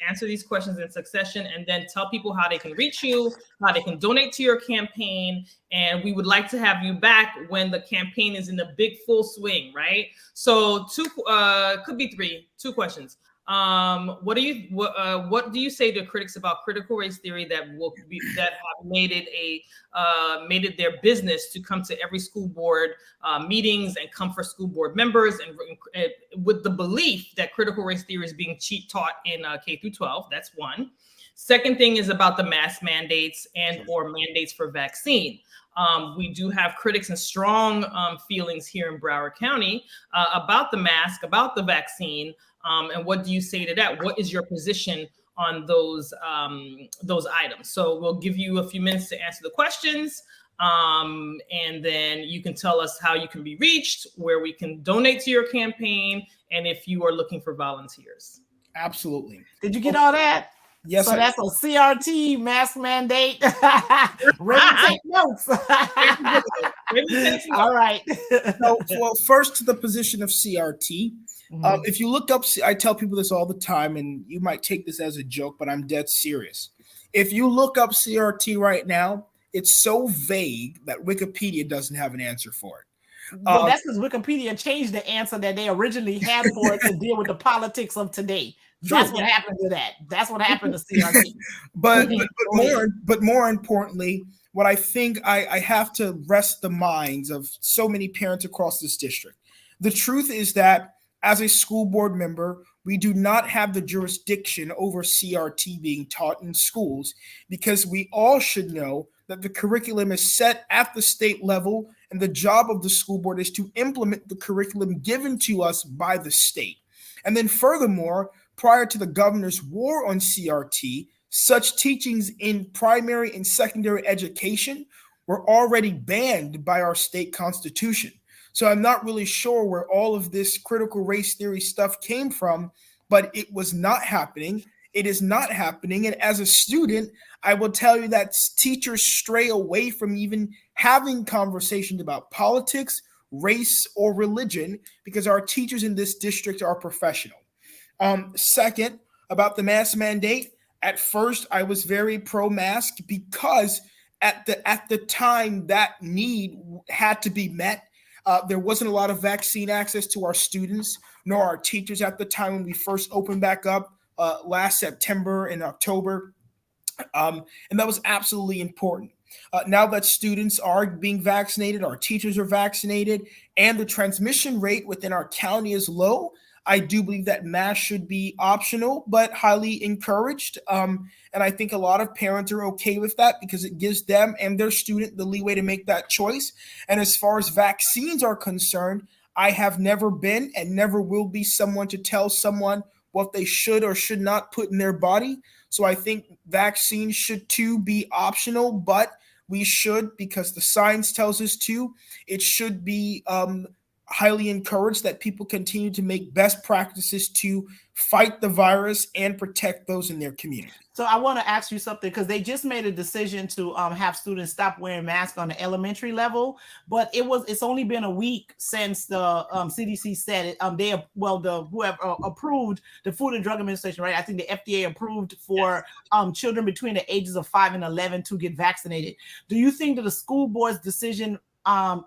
answer these questions in succession, and then tell people how they can reach you, how they can donate to your campaign. And we would like to have you back when the campaign is in the big full swing, right? So could be two questions. What do you say to critics about critical race theory that have made it their business to come to every school board meetings and come for school board members, and with the belief that critical race theory is being taught in K through 12? That's one. Second thing is about the mask mandates or mandates for vaccine. We do have critics and strong feelings here in Broward County about the mask, about the vaccine. And what do you say to that? What is your position on those items? So we'll give you a few minutes to answer the questions. And then you can tell us how you can be reached, where we can donate to your campaign, and if you are looking for volunteers. Absolutely. Did you get all that? Yes. So that's a CRT mask mandate. Raymond, take notes. All right. Well, first to the position of CRT. If you look up, I tell people this all the time, and you might take this as a joke, but I'm dead serious. If you look up CRT right now, it's so vague that Wikipedia doesn't have an answer for it. Well, that's because Wikipedia changed the answer that they originally had for it to deal with the politics of today. That's what happened to that. That's what happened to CRT. but more importantly, what I think I have to rest the minds of so many parents across this district. The truth is that as a school board member, we do not have the jurisdiction over CRT being taught in schools, because we all should know that the curriculum is set at the state level, and the job of the school board is to implement the curriculum given to us by the state. And then furthermore, prior to the governor's war on CRT, such teachings in primary and secondary education were already banned by our state constitution. So I'm not really sure where all of this critical race theory stuff came from, but it was not happening. It is not happening. And as a student, I will tell you that teachers stray away from even having conversations about politics, race, or religion, because our teachers in this district are professional. Second, about the mask mandate, at first I was very pro-mask because at the time that need had to be met. There wasn't a lot of vaccine access to our students, nor our teachers at the time when we first opened back up last September and October. And that was absolutely important. Now that students are being vaccinated, our teachers are vaccinated, and the transmission rate within our county is low, I do believe that mask should be optional, but highly encouraged. And I think a lot of parents are okay with that because it gives them and their student the leeway to make that choice. And as far as vaccines are concerned, I have never been and never will be someone to tell someone what they should or should not put in their body. So I think vaccines should too be optional, but we should, because the science tells us to, it should be highly encouraged that people continue to make best practices to fight the virus and protect those in their community. So I want to ask you something, because they just made a decision to have students stop wearing masks on the elementary level, but it's only been a week since the CDC said it. Whoever approved, the Food and Drug Administration, right? I think the FDA approved for children between the ages of 5 and 11 to get vaccinated. Do you think that the school board's decision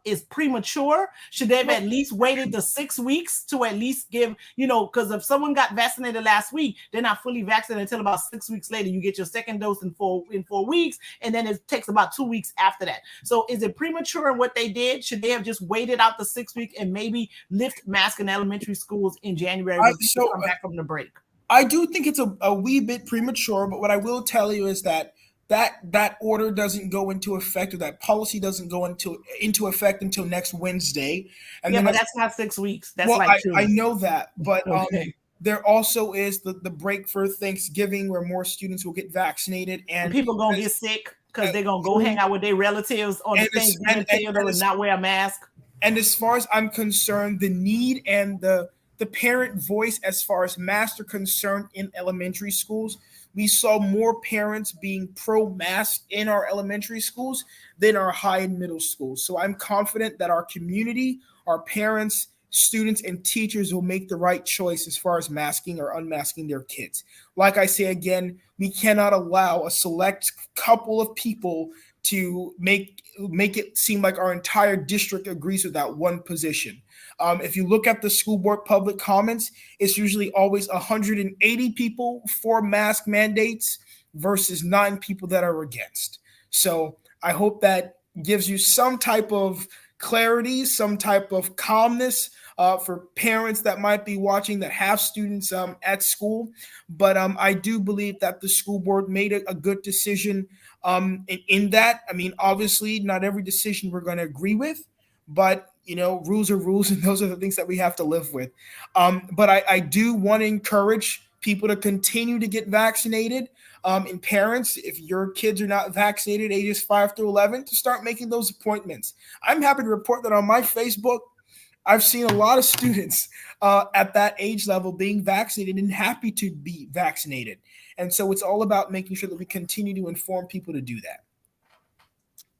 is premature? Should they have at least waited the 6 weeks to at least give, because if someone got vaccinated last week, they're not fully vaccinated until about 6 weeks later. You get your second dose in 4 weeks, and then it takes about 2 weeks after that. So is it premature in what they did? Should they have just waited out the 6 weeks and maybe lift masks in elementary schools in January when people come back from the break? I do think it's a wee bit premature, but what I will tell you is that order doesn't go into effect, or that policy doesn't go into effect until next Wednesday. And but that's not 6 weeks. That's I know that, but there also is the break for Thanksgiving where more students will get vaccinated, and people gonna get sick because they're gonna go hang out with their relatives on the Thanksgiving table and not wear a mask. And as far as I'm concerned, the need and the parent voice as far as masks are concerned in elementary schools, we saw more parents being pro-mask in our elementary schools than our high and middle schools. So I'm confident that our community, our parents, students, and teachers will make the right choice as far as masking or unmasking their kids. Like I say again, we cannot allow a select couple of people to make it seem like our entire district agrees with that one position. If you look at the school board public comments, it's usually always 180 people for mask mandates versus 9 people that are against. So I hope that gives you some type of clarity, some type of calmness for parents that might be watching that have students at school. But I do believe that the school board made a good decision in that. I mean, obviously, not every decision we're going to agree with, but rules are rules, and those are the things that we have to live with. But I do want to encourage people to continue to get vaccinated. And parents, if your kids are not vaccinated, ages 5 through 11, to start making those appointments. I'm happy to report that on my Facebook, I've seen a lot of students at that age level being vaccinated and happy to be vaccinated. And so it's all about making sure that we continue to inform people to do that.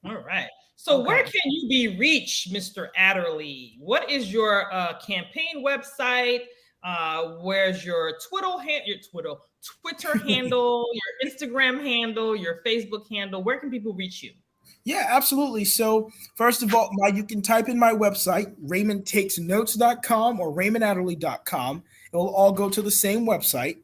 All right. So where can you be reached, Mr. Adderly? What is your campaign website? Where's your Twitter handle, your Instagram handle, your Facebook handle? Where can people reach you? Yeah, absolutely. So first of all, you can type in my website, RaymondTakesNotes.com or RaymondAdderly.com. It will all go to the same website.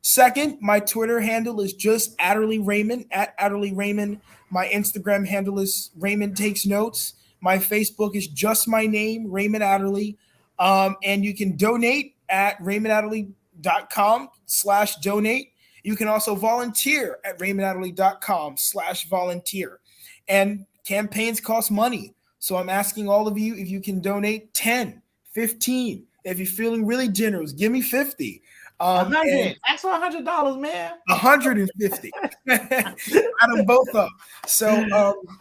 Second, my Twitter handle is just Adderly Raymond, @AdderlyRaymond. My Instagram handle is Raymond Takes Notes. My Facebook is just my name, Raymond Adderly. And you can donate at RaymondAdderly.com/donate. You can also volunteer at RaymondAdderly.com/volunteer. And campaigns cost money. So I'm asking all of you if you can donate 10, 15. If you're feeling really generous, give me 50. 100. Ask for $100, man. 150. Add them both up. So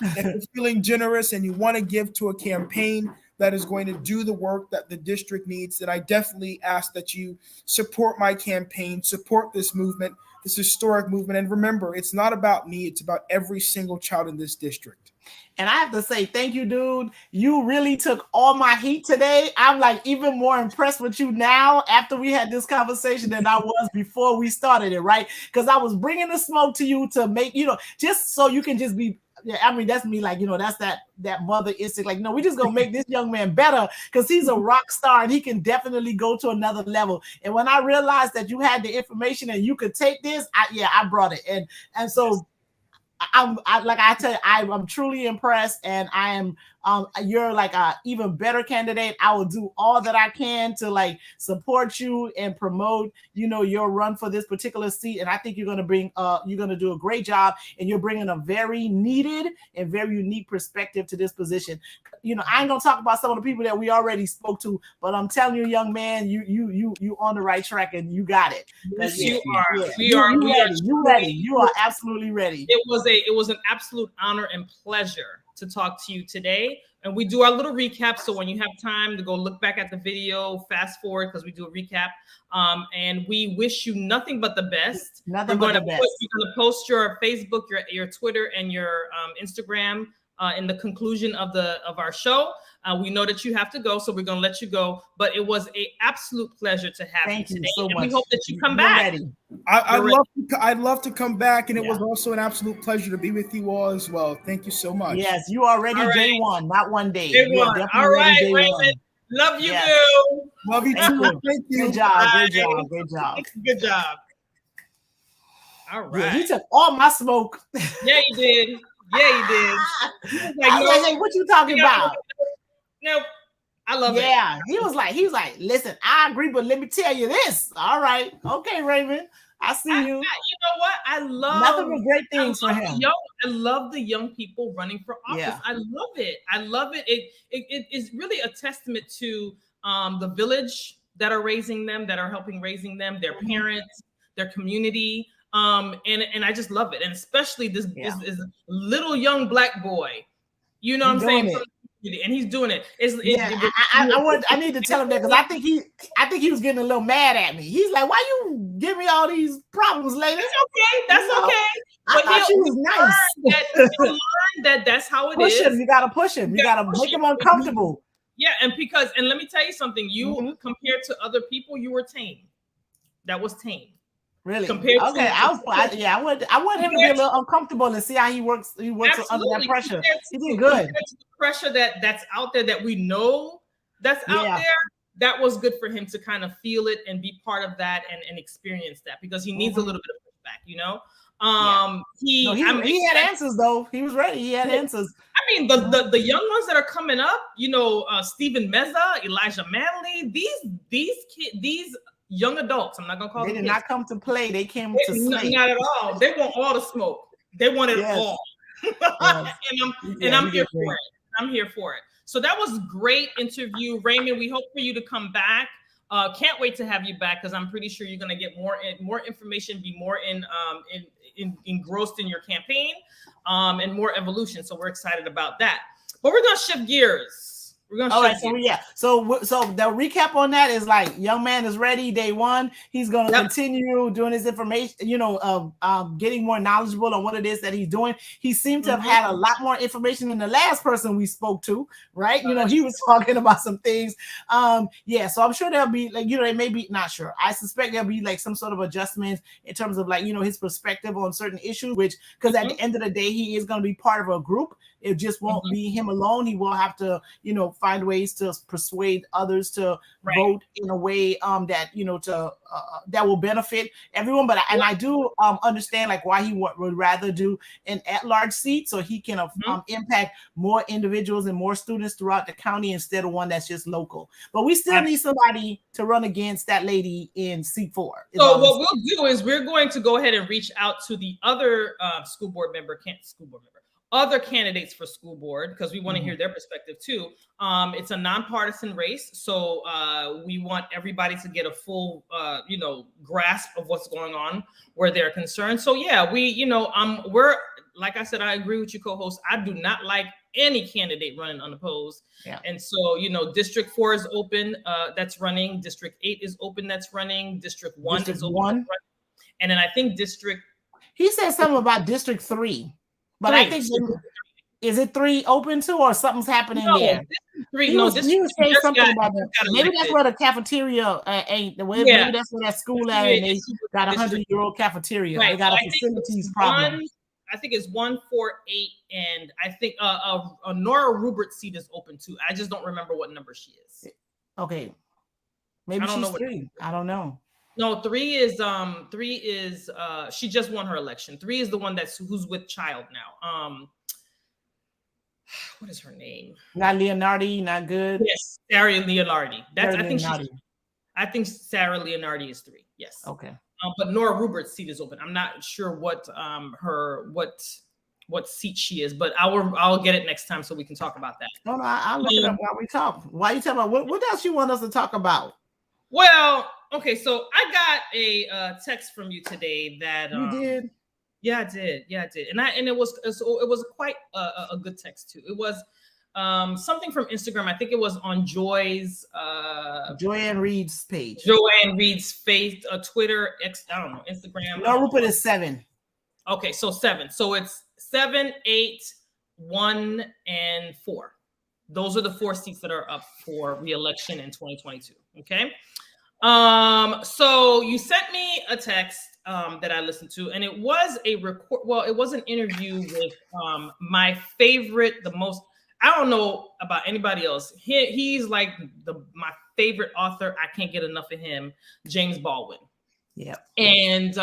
if you're feeling generous and you want to give to a campaign that is going to do the work that the district needs, then I definitely ask that you support my campaign, support this movement, this historic movement. And remember, it's not about me. It's about every single child in this district. And I have to say, thank you, dude. You really took all my heat today. I'm like even more impressed with you now after we had this conversation than I was before we started it, right? Because I was bringing the smoke to you to make, just so you can just be, I mean, that's me, like, that's that mother instinct. Like, no, we just gonna make this young man better because he's a rock star and he can definitely go to another level. And when I realized that you had the information and you could take this, I brought it. And so I'm truly impressed, and I am you're like a even better candidate. I will do all that I can to like support you and promote, your run for this particular seat. And I think you're going to do a great job, and you're bringing a very needed and very unique perspective to this position. I ain't gonna talk about some of the people that we already spoke to, but I'm telling you, young man, you on the right track, and you got it. Yes, you are. Yeah. We are. You ready. You are absolutely ready. It was an absolute honor and pleasure to talk to you today. And we do our little recap. So when you have time to go look back at the video, fast forward, because we do a recap. And we wish you nothing but the best. Nothing but the best. We're going to post your Facebook, your Twitter, and your Instagram in the conclusion of our show. We know that you have to go, so we're going to let you go. But it was an absolute pleasure to have you today. So and much. We hope that you come back. I'd love to come back, and it was also an absolute pleasure to be with you all as well. Thank you so much. Yes, you are ready day one, not one day. Day one. All right, Raymond. Love you, Bill. Love you too. Thank you. Good job. Great job. Great job. Good job. All right. Yeah, he took all my smoke. Yeah, he did. Yeah, he did. I was like, hey, what you talking about? No, I love it. Yeah, he was like, listen, I agree, but let me tell you this. All right, okay, Raymond, I see you. You know what? I love nothing but great things for him. I love the young people running for office. Yeah. I love it. I love it. It is really a testament to the village that are raising them, that are helping raising them, their parents, their community. And I just love it. And especially this little young Black boy, you know what I'm saying? And he's doing it. I need to tell him that, because I think he was getting a little mad at me. He's like, why you give me all these problems, lady? That's okay. I thought she was nice. He'll learn that's how it is. Push him. You gotta push him. You gotta make him uncomfortable. Yeah, and let me tell you something. You compared to other people, you were tame. That was tame. Really? I want him to be a little uncomfortable and see how he works. He works under that pressure. He did good. The pressure that's out there, that we know that's out there. That was good for him to kind of feel it and be part of that and experience that, because he needs a little bit of pushback. He had answers though. He was ready. He had answers. I mean, the young ones that are coming up. Stephen Meza, Elijah Manley. These young adults. I'm not gonna call them. They did not come to play. They came to slay. Not at all. They want all the smoke. They want it all. And I'm here for it. I'm here for it. So that was a great interview, Raymond. We hope for you to come back. Can't wait to have you back, because I'm pretty sure you're gonna get more information, be more engrossed in your campaign, and more evolution. So we're excited about that. But we're gonna shift gears. So the recap on that is like, young man is ready day one. He's going to continue doing his information, getting more knowledgeable on what it is that he's doing. He seemed to have had a lot more information than the last person we spoke to, right? He was talking about some things. So I'm sure there'll be they may be, not sure. I suspect there'll be like some sort of adjustments in terms of his perspective on certain issues, because at the end of the day, he is going to be part of a group. It just won't be him alone. He will have to, find ways to persuade others to vote in a way that that will benefit everyone. But I do understand why he would rather do an at-large seat, so he can impact more individuals and more students throughout the county instead of one that's just local. But we still need somebody to run against that lady in seat 4. So what we'll do is we're going to go ahead and reach out to the other other candidates for school board, because we want to hear their perspective too. It's a nonpartisan race, so we want everybody to get a full, grasp of what's going on where they're concerned. So yeah, we're, like I said, I agree with you, co-host. I do not like any candidate running unopposed. Yeah. And so, District 4 is open, that's running. District 8 is open, that's running. District 1 is open. And then I think he said something about District 3. But I think, is it 3 open too, or something's happening there? He was saying something about that. Maybe that's where the cafeteria ain't. Maybe that's where that school at, and they got 100-year-old cafeteria. Right. They got a facilities problem. I think it's 148, and I think a Nora Rubert's seat is open too. I just don't remember what number she is. Okay, maybe she's 3. I don't know. No, 3 is she just won her election. 3 is the one who's with child now. what is her name? Not Leonardi, not good. Yes, Sarah Leonardi. Sarah I think Leonardi. I think Sarah Leonardi is 3. Yes. Okay. But Nora Rubert's seat is open. I'm not sure what what seat she is, but I'll get it next time so we can talk about that. No, I'll look it up while we talk. Why are you talking about what else you want us to talk about? Well, okay, so I got a text from you today that You did. Yeah, I did. And it was quite a good text too. It was something from Instagram. I think it was on Joy's Joanne Reed's page. Joanne Reed's face, Twitter, I don't know, Instagram. No, Rupert is 7. Okay, so 7. So it's 7, 8, 1, and 4. Those are the 4 seats that are up for re-election in 2022. Okay. So you sent me a text that I listened to, and it was a record. Well, it was an interview with my favorite, the most. I don't know about anybody else. He's like my favorite author. I can't get enough of him, James Baldwin. Yeah. And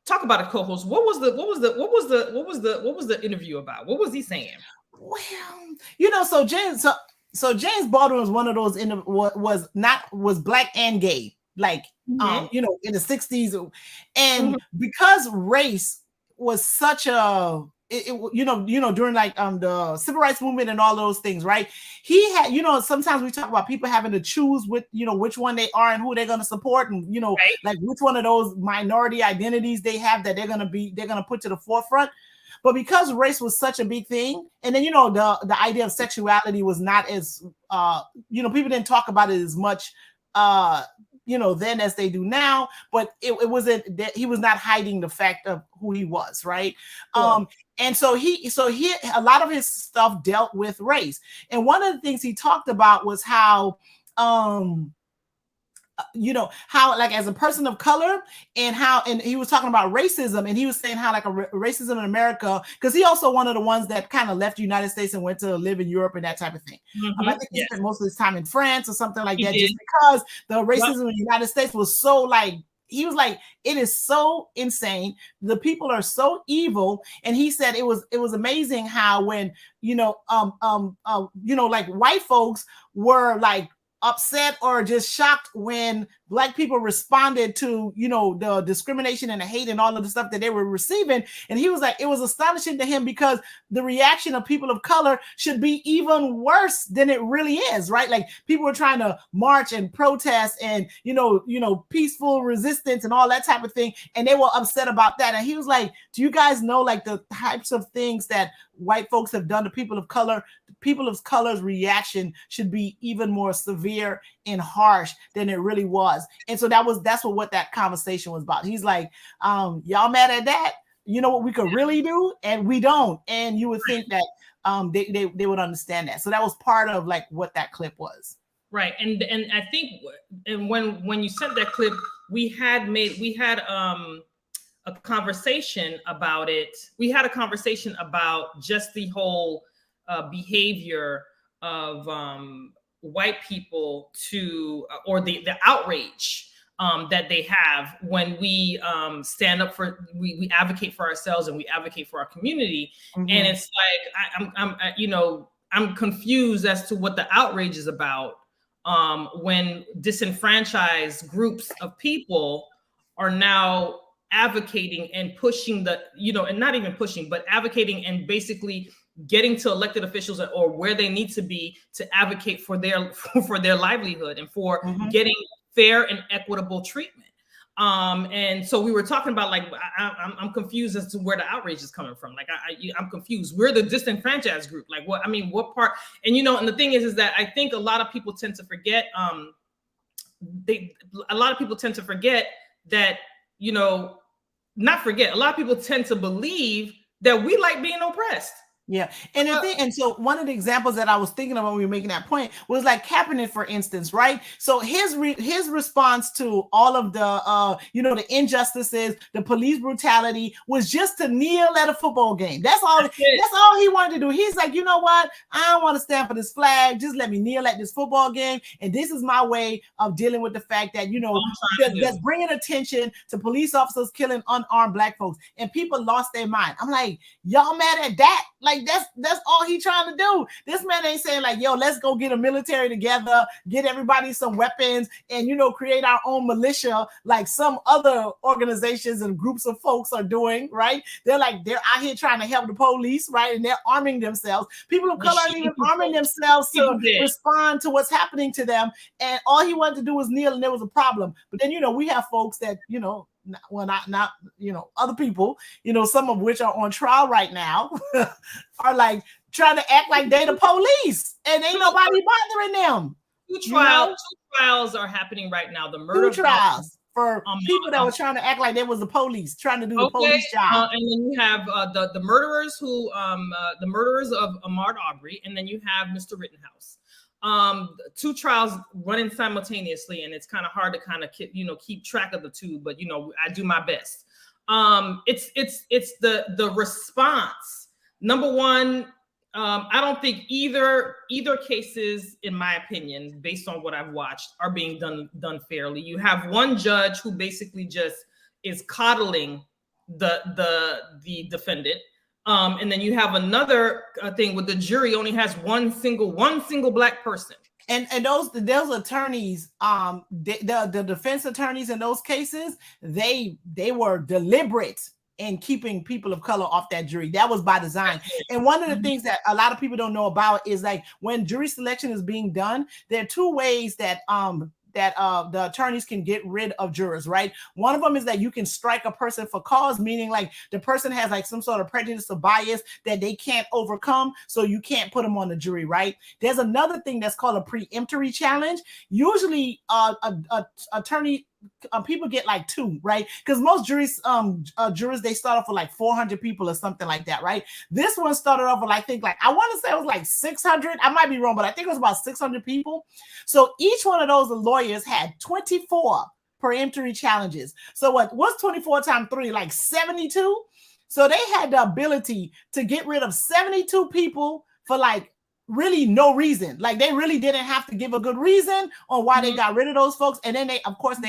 talk about a co-host. What was the interview about? What was he saying? Well, so James Baldwin was one of those was black and gay, like in the 60s, and because race was such a during like the civil rights movement and all those things, right? He had, sometimes we talk about people having to choose which one they are and who they're going to support, and right. Like which one of those minority identities they have that they're going to put to the forefront. But because race was such a big thing, and then the idea of sexuality was not as people didn't talk about it as much then as they do now, but it wasn't that he was not hiding the fact of who he was, right? Cool. And so he a lot of his stuff dealt with race. And one of the things he talked about was how how like as a person of color and he was talking about racism, and he was saying how like racism in America, because he also one of the ones that kind of left the United States and went to live in Europe and that type of thing. I think he spent most of his time in France or something like that, just because the racism in the United States was so like, he was like, it is so insane. The people are so evil. And he said it was amazing how when, like white folks were like upset or just shocked when Black people responded to, the discrimination and the hate and all of the stuff that they were receiving. And he was like, it was astonishing to him because the reaction of people of color should be even worse than it really is, right? Like people were trying to march and protest and, peaceful resistance and all that type of thing. And they were upset about that. And he was like, do you guys know like the types of things that white folks have done to people of color? People of color's reaction should be even more severe and harsh than it really was. And so that's what that conversation was about. He's like, y'all mad at that? You know what we could really do? And we don't. And you would think that they would understand that. So that was part of like what that clip was. Right. And I think when you sent that clip, we had a conversation about it. We had a conversation about just the whole behavior of white people or the outrage that they have when we stand up for, we advocate for ourselves and we advocate for our community. And it's like, I'm confused as to what the outrage is about when disenfranchised groups of people are now advocating and pushing and not even pushing, but advocating and basically getting to elected officials or where they need to be to advocate for their livelihood and for getting fair and equitable treatment. And so we were talking about like, I'm confused as to where the outrage is coming from. Like I'm confused. We're the disenfranchised group. Like what part? And and the thing is that I think a lot of people tend to forget. A lot of people tend to forget that not forget. A lot of people tend to believe that we like being oppressed. Yeah. And so one of the examples that I was thinking of when we were making that point was like Kaepernick, for instance, right? So his response to all of the, the injustices, the police brutality was just to kneel at a football game. That's all he wanted to do. He's like, you know what? I don't want to stand for this flag. Just let me kneel at this football game. And this is my way of dealing with the fact that, that's bringing attention to police officers killing unarmed Black folks. And people lost their mind. I'm like, y'all mad at that? Like, Like that's all he trying to do. This man ain't saying like, yo, let's go get a military together, get everybody some weapons, and create our own militia like some other organizations and groups of folks are doing, right? They're out here trying to help the police, right? And they're arming themselves. People of color aren't even arming themselves to respond to what's happening to them. And all he wanted to do was kneel, and there was a problem. But then, we have folks that, not other people, some of which are on trial right now, are like trying to act like they the police, and ain't nobody bothering them. Two trials are happening right now. The murder trials for people that were trying to act like they was the police, trying to do the police job. And then you have the murderers who the murderers of Ahmaud Arbery, and then you have Mr. Rittenhouse. Two trials running simultaneously, and it's kind of hard to kind of keep track of the two, but I do my best. It's the response. Number one, I don't think either cases, in my opinion, based on what I've watched, are being done fairly. You have one judge who basically just is coddling the defendant. And then you have another thing with the jury only has one single Black person. And those attorneys, the defense attorneys in those cases, they were deliberate in keeping people of color off that jury. That was by design. And one of the things that a lot of people don't know about is like when jury selection is being done, there are two ways that the attorneys can get rid of jurors, right? One of them is that you can strike a person for cause, meaning like the person has like some sort of prejudice or bias that they can't overcome, so you can't put them on the jury, right? There's another thing that's called a preemptory challenge. Usually attorney people get like two, right? Because most jurors they start off with like 400 people or something like that, right? This one started off with I want to say it was like 600. I might be wrong, but I think it was about 600 people. So each one of those lawyers had 24 preemptory challenges. So what's 24 times 3? Like 72. So they had the ability to get rid of 72 people for like really no reason. Like they really didn't have to give a good reason on why they got rid of those folks. And then they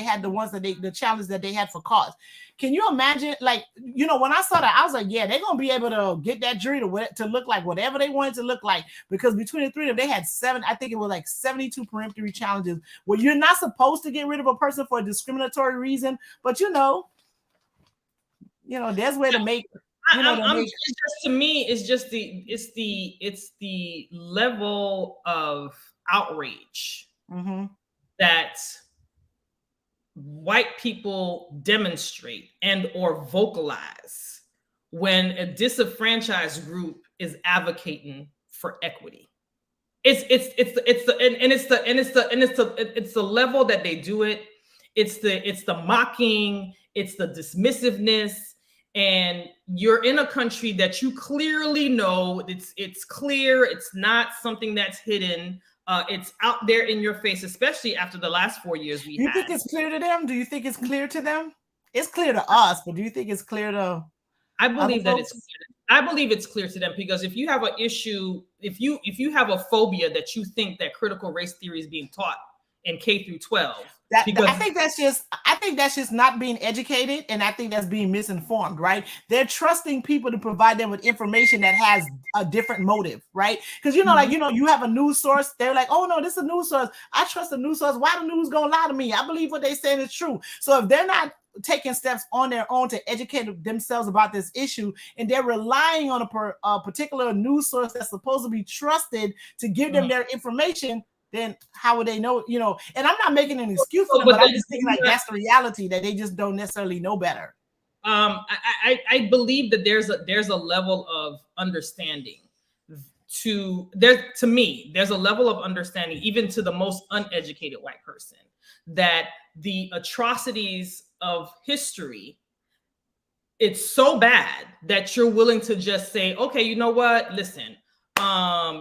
had the ones that the challenge that they had for cause. Can you imagine? Like, when I saw that, I was like, yeah, they're gonna be able to get that jury to look like whatever they wanted to look like, because between the three of them, they had 72 peremptory challenges where you're not supposed to get rid of a person for a discriminatory reason, but there's way to make. To me, it's the level of outrage that white people demonstrate and or vocalize when a disenfranchised group is advocating for equity. It's the level that they do it. It's the mocking. It's the dismissiveness. And you're in a country that you clearly know it's clear. It's not something that's hidden. It's out there in your face, especially after the last 4 years we had. You think it's clear to them? Do you think it's clear to them? It's clear to us, but do you think it's clear to? I believe that it's clear. I believe it's clear to them, because if you have an issue, if you have a phobia that you think that critical race theory is being taught in K through 12. I think that's just not being educated, and I think that's being misinformed, right? They're trusting people to provide them with information that has a different motive, right? Because you have a news source. They're like, oh no, this is a news source. I trust the news source. Why the news gonna lie to me? I believe what they're saying is true. So if they're not taking steps on their own to educate themselves about this issue, and they're relying on a particular news source that's supposed to be trusted to give them their information, then how would they know? And I'm not making an excuse for them, but I'm just thinking like that's the reality, that they just don't necessarily know better. I believe that there's a level of understanding to me. There's a level of understanding, even to the most uneducated white person, that the atrocities of history, it's so bad that you're willing to just say, okay, you know what? Listen.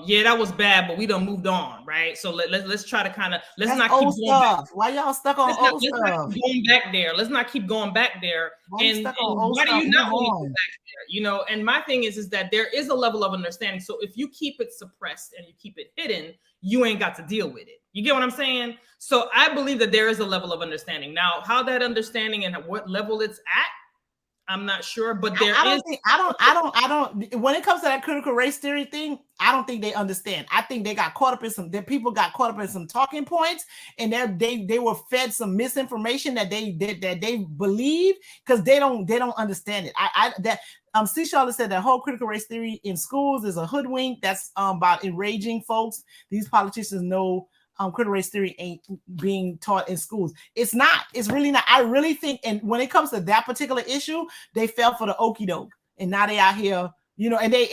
Yeah, that was bad, but we done moved on, right? So let's try to kind of not keep going back. Why y'all stuck on old stuff? Going back there. Let's not keep going back there. Why do you not want to go back there? And my thing is that there is a level of understanding. So if you keep it suppressed and you keep it hidden, you ain't got to deal with it. You get what I'm saying? So I believe that there is a level of understanding. Now, how that understanding and what level it's at, I'm not sure, but I don't. When it comes to that critical race theory thing, I don't think they understand. I think they got caught up in some. That people got caught up in some talking points, and they were fed some misinformation that they believe because they don't understand it. C. Charlotte said that whole critical race theory in schools is a hoodwink. That's about enraging folks. These politicians know. Critical race theory ain't being taught in schools. It's not. It's really not. I really think, and when it comes to that particular issue, they fell for the okie doke, and now they out here, and they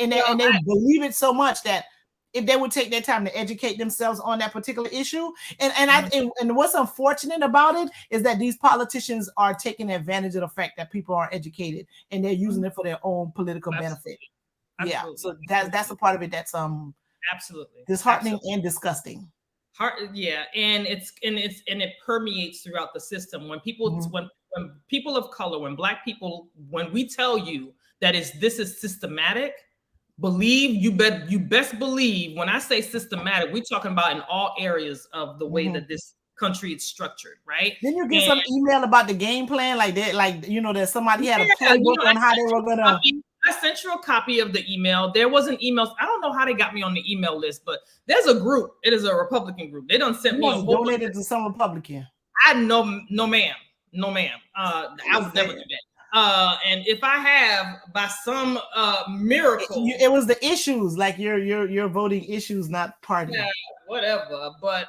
believe it so much that if they would take their time to educate themselves on that particular issue, and what's unfortunate about it is that these politicians are taking advantage of the fact that people are educated and they're using it for their own political benefit. Absolutely. Yeah, so that's a part of it that's absolutely disheartening and disgusting. And it permeates throughout the system. When people when people of color, when Black people, when we tell you that this is systematic, you best believe when I say systematic, we're talking about in all areas of the way that this country is structured, right? Then you get some email about the game plan, like that, that somebody had a playbook on how they were gonna. I sent you a copy of the email. There wasn't emails. I don't know how they got me on the email list, but there's a group. It is a Republican group. They done sent me a whole donated to some Republican. No, ma'am. I would never do that. And if I have, by some miracle, it was the issues, like your voting issues, not party. Yeah, whatever. But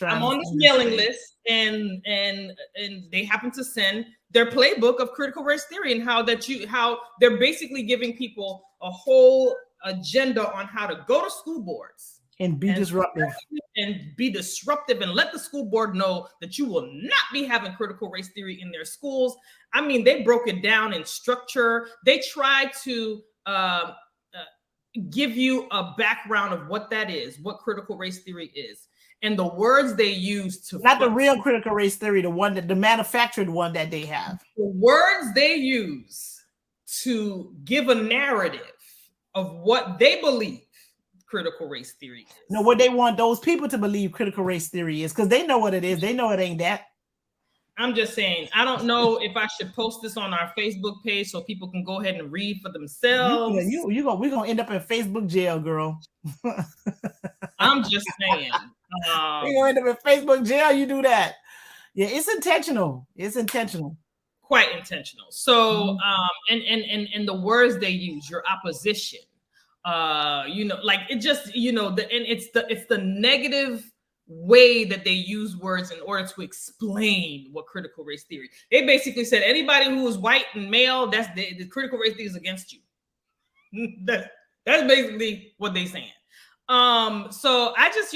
I'm on this mailing list, and they happen to send their playbook of critical race theory and how they're basically giving people a whole agenda on how to go to school boards and be disruptive and let the school board know that you will not be having critical race theory in their schools. I mean, they broke it down in structure. They tried to give you a background of what that is, what critical race theory is. And the words they use to not the real critical race theory, the manufactured one that they have. The words they use to give a narrative of what they believe critical race theory is. No, what they want those people to believe critical race theory is, because they know what it is. They know it ain't that. I'm just saying, I don't know if I should post this on our Facebook page so people can go ahead and read for themselves. We're gonna end up in Facebook jail, girl. I'm just saying. We're gonna end up in Facebook jail. You do that. Yeah, it's intentional. It's intentional. Quite intentional. So and the words they use, your opposition, like it just, it's the negative way that they use words in order to explain what critical race theory. They basically said anybody who is white and male, that's the critical race theory is against you. That's basically what they're saying. So I just,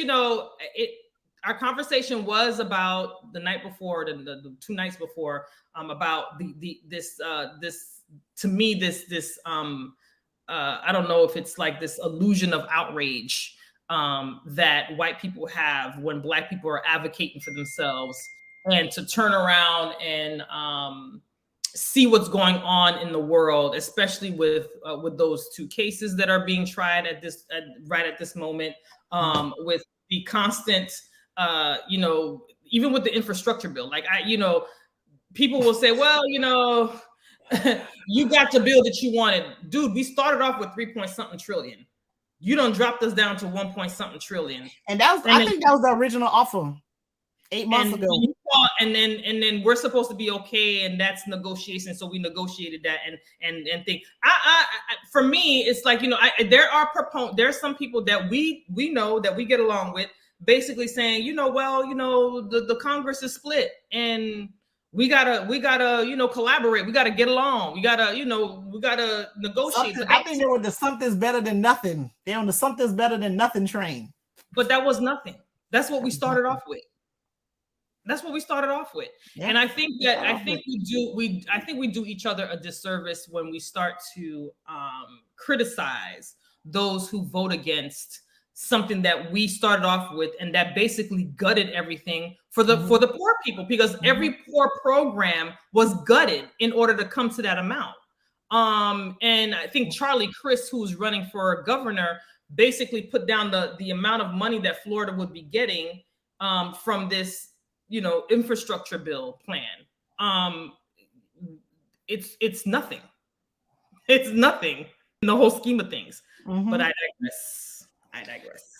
our conversation was about the night before, the 2 nights before, about this to me, this I don't know if it's like this illusion of outrage that white people have when Black people are advocating for themselves, and to turn around and see what's going on in the world, especially with those 2 cases that are being tried right at this moment, with the constant, even with the infrastructure bill. Like people will say, well, you got the bill that you wanted. Dude, we started off with 3-point-something trillion. You done dropped us down to 1-point-something trillion. And I think that was the original offer 8 months ago. And then we're supposed to be okay, and that's negotiation. So we negotiated that and think. For me, it's like, there's some people that we know that we get along with, basically saying, the Congress is split, and we gotta collaborate. We gotta get along. We gotta negotiate. I think they're on the something's better than nothing. They're on the something's better than nothing train. But that was nothing. That's what we started off with. Yeah. And I think we do each other a disservice when we start to criticize those who vote against something that we started off with, and that basically gutted everything for the poor people, because every poor program was gutted in order to come to that amount. And I think Charlie Crist, who's running for governor, basically put down the amount of money that Florida would be getting from this, infrastructure bill plan. it's nothing. It's nothing in the whole scheme of things. But I digress.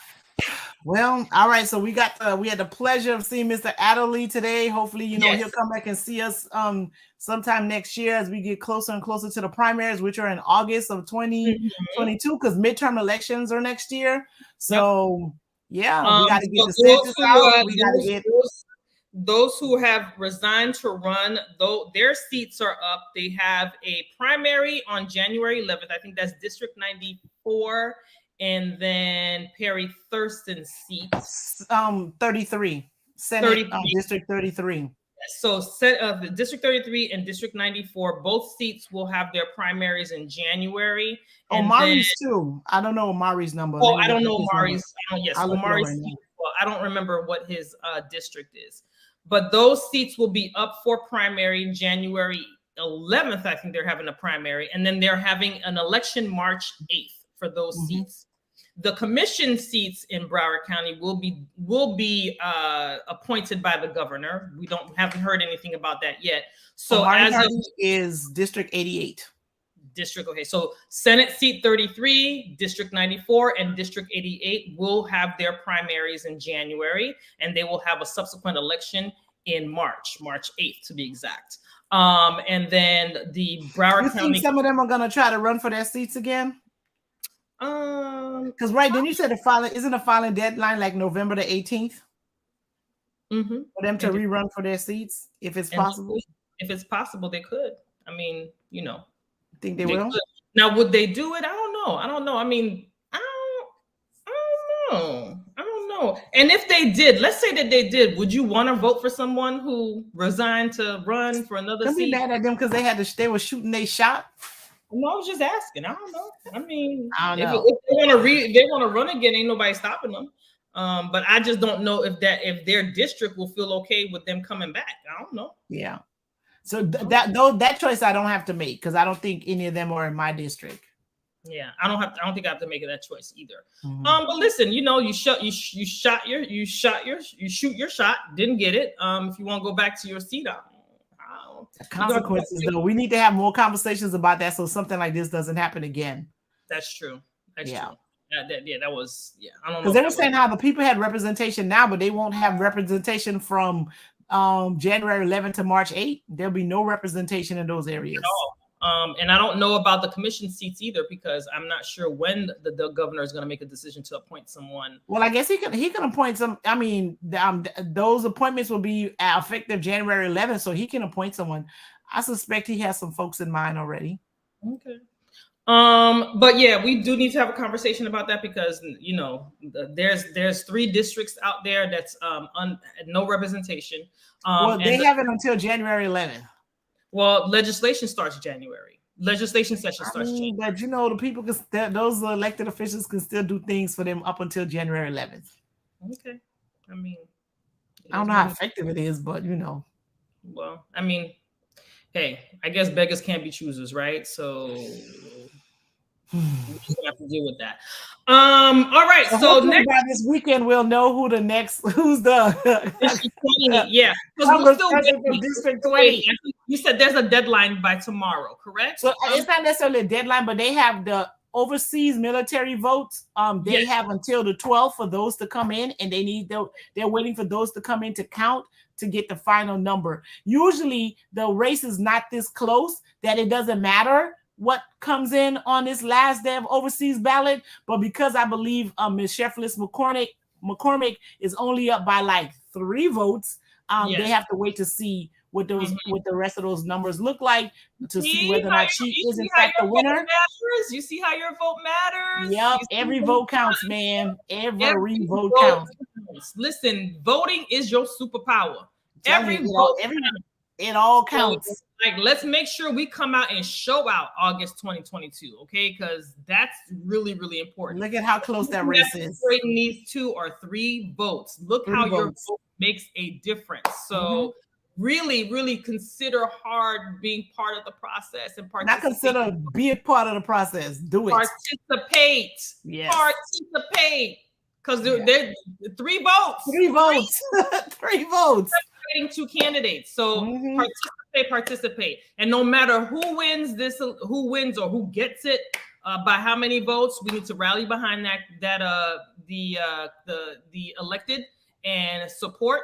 Well, all right. So we had the pleasure of seeing Mr. Adderly today. Hopefully, he'll come back and see us sometime next year as we get closer and closer to the primaries, which are in August of 2022, because midterm elections are next year. So yeah, we got to get the census out. We got to get those who have resigned to run, though their seats are up. They have a primary on January 11th. I think that's District 94. And then Perry Thurston's seats. 33. Senate 33. District 33. So the District 33 and District 94, both seats will have their primaries in January. Omari's too. I don't know Omari's number. Oh, I don't know Omari's. Omari's. Well, I don't remember what his district is. But those seats will be up for primary January 11th. I think they're having a primary. And then they're having an election March 8th for those seats. The commission seats in Broward County will be appointed by the governor. We haven't heard anything about that yet. So is District 88. Okay. So Senate seat 33, District 94, and District 88 will have their primaries in January, and they will have a subsequent election in March 8th to be exact. And then the Broward County. Think some of them are going to try to run for their seats again? Because then you said isn't the filing deadline like November the 18th for them to rerun for their seats if it's possible? If it's possible, they could. I mean, think they will. Could. Now, would they do it? I don't know. I mean, I don't know. And if they did, let's say that they did, would you want to vote for someone who resigned to run for another seat? Don't be mad at them because they were shooting their shot. No, I was just asking. I don't know. I mean, I don't know. If they want to run again, ain't nobody stopping them. But I just don't know if their district will feel okay with them coming back. I don't know. Yeah. So that choice I don't have to make because I don't think any of them are in my district. Yeah, I don't think I have to make that choice either. But listen, you shoot your shot, didn't get it. If you want to go back to your seat, consequences though, we need to have more conversations about that so something like this doesn't happen again. That's true. That's true. That was I don't know because they were saying how the people had representation now, but they won't have representation from January 11th to March 8th. There'll be no representation in those areas. And I don't know about the commission seats either because I'm not sure when the governor is going to make a decision to appoint someone. Well, I guess he can appoint some. I mean, those appointments will be effective January 11th, so he can appoint someone. I suspect he has some folks in mind already. Okay. But yeah, we do need to have a conversation about that because there's 3 districts out there that's no representation. Well, they have it until January 11th. Well, legislation starts January. Legislation session starts January. But the people those elected officials can still do things for them up until January 11th. Okay. I mean, I don't know how effective it is, but Well, I mean, hey, I guess beggars can't be choosers, right? So we just have to deal with that. All right. So next by this weekend, we'll know who's the District 20. Yeah, because we're still waiting. District 20. You said there's a deadline by tomorrow, correct? So it's not necessarily a deadline, but they have the overseas military votes. They have until the 12th for those to come in, and they're waiting for those to come in to count to get the final number. Usually, the race is not this close that it doesn't matter what comes in on this last day of overseas ballot, but because I believe Ms. Sheffless McCormick is only up by like 3 votes, they have to wait to see what what the rest of those numbers look like to see whether or not she is in fact the winner. You see how your vote matters? Yep, every vote counts, man. Every vote counts. Listen, voting is your superpower. Every vote it all counts. Like, let's make sure we come out and show out August 2022, okay? Because that's really, really important. Look at how close that race is. Needs 2 or 3 votes. Look how your vote makes a difference. So really, really consider hard being part of the process and participate. Not consider be a part of the process. Do it. Participate. Yes. Participate. Because they're 3 votes. 3 votes. 3 votes. fighting two candidates. So participate. And no matter who wins or who gets it, by how many votes, we need to rally behind the elected and support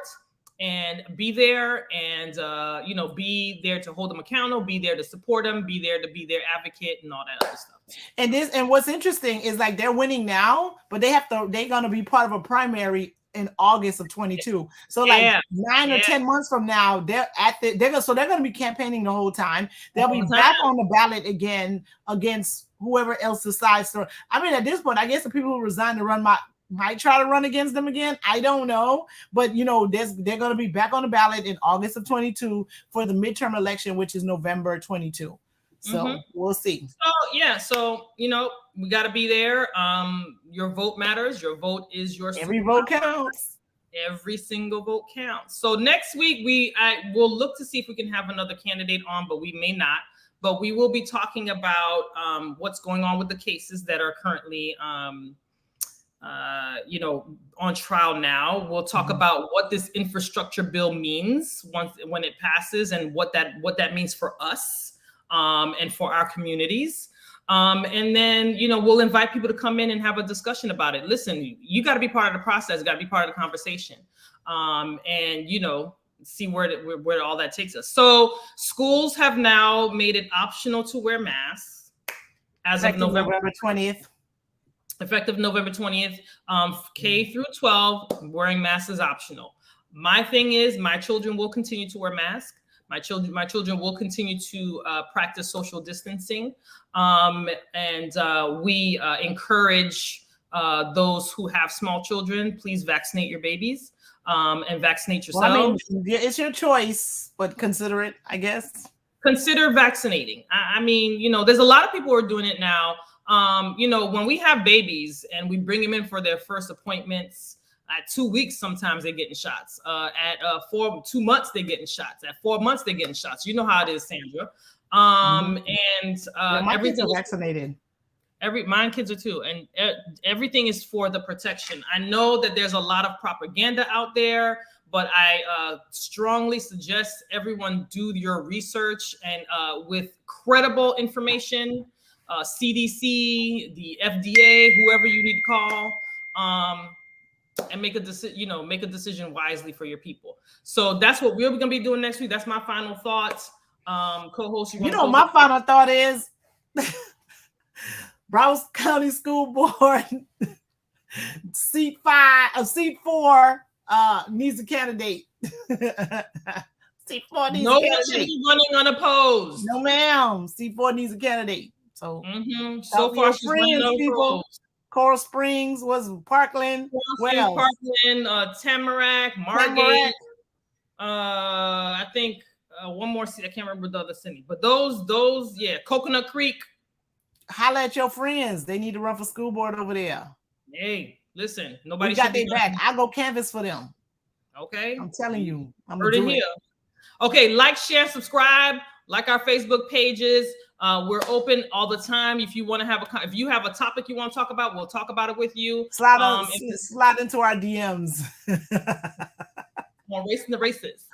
and be there and be there to hold them accountable, be there to support them, be there to be their advocate and all that other stuff. And what's interesting is like they're winning now, but they're gonna be part of a primary in August of 22. So like 9 or 10 months from now, they're gonna be campaigning the whole time. They'll be back on the ballot again against whoever else decides to. I mean, at this point, I guess the people who resigned to run might try to run against them again. I don't know, but they're going to be back on the ballot in August of 22 for the midterm election, which is November 22. So we'll see. So we got to be there. Your vote matters. Your vote is your every vote counts. Every single vote counts. So next week we'll look to see if we can have another candidate on, but we may not. But we will be talking about what's going on with the cases that are currently on trial now. We'll talk about what this infrastructure bill means when it passes and what that means for us and for our communities. And then, we'll invite people to come in and have a discussion about it. Listen, you got to be part of the process, got to be part of the conversation. And see where all that takes us. So schools have now made it optional to wear masks as of November 20th. Effective November 20th, K through 12, wearing masks is optional. My thing is, my children will continue to wear masks. My children will continue to practice social distancing. And we encourage those who have small children, please vaccinate your babies and vaccinate yourself. Well, I mean, it's your choice, but consider it, I guess. Consider vaccinating. I mean, there's a lot of people who are doing it now. When we have babies and we bring them in for their first appointments at 2 weeks, sometimes they're getting shots. At 2 months, they're getting shots. At 4 months, they're getting shots. You know how it is, Sandra. My kids are vaccinated. Mine kids are too, and everything is for the protection. I know that there's a lot of propaganda out there, but I strongly suggest everyone do your research and with credible information. CDC, the FDA, whoever you need to call, and make a decision wisely for your people. So that's what we're going to be doing next week. That's my final thoughts. Co-host, my final thought is Broward County School Board seat 4 needs a candidate. Seat 4 needs a candidate. No one should be running unopposed. No, ma'am. Seat 4 needs a candidate. So, so far, she's running people. Coral Springs was Parkland. Parkland, Tamarack, Margate. I think one more city. I can't remember the other city, but those, Coconut Creek. Holla at your friends. They need to run for school board over there. Hey, listen, nobody got their back. I'll go canvas for them. Okay, I'm telling you. I'm heard it here. Okay, like, share, subscribe, like our Facebook pages. We're open all the time. If you want to if you have a topic you want to talk about, we'll talk about it with you. Slide into our DMs. On Racing the Races.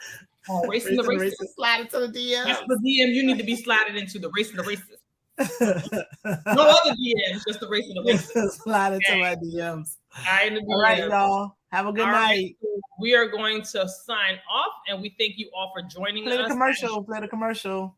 Racing the Races. Slide into the DMs. That's the DM you need to be slided into, the Racing the Races. No other DMs, just the Racing the Races. Slide into my DMs. All right, y'all. Have a good night. We are going to sign off, and we thank you all for joining us. Play the commercial.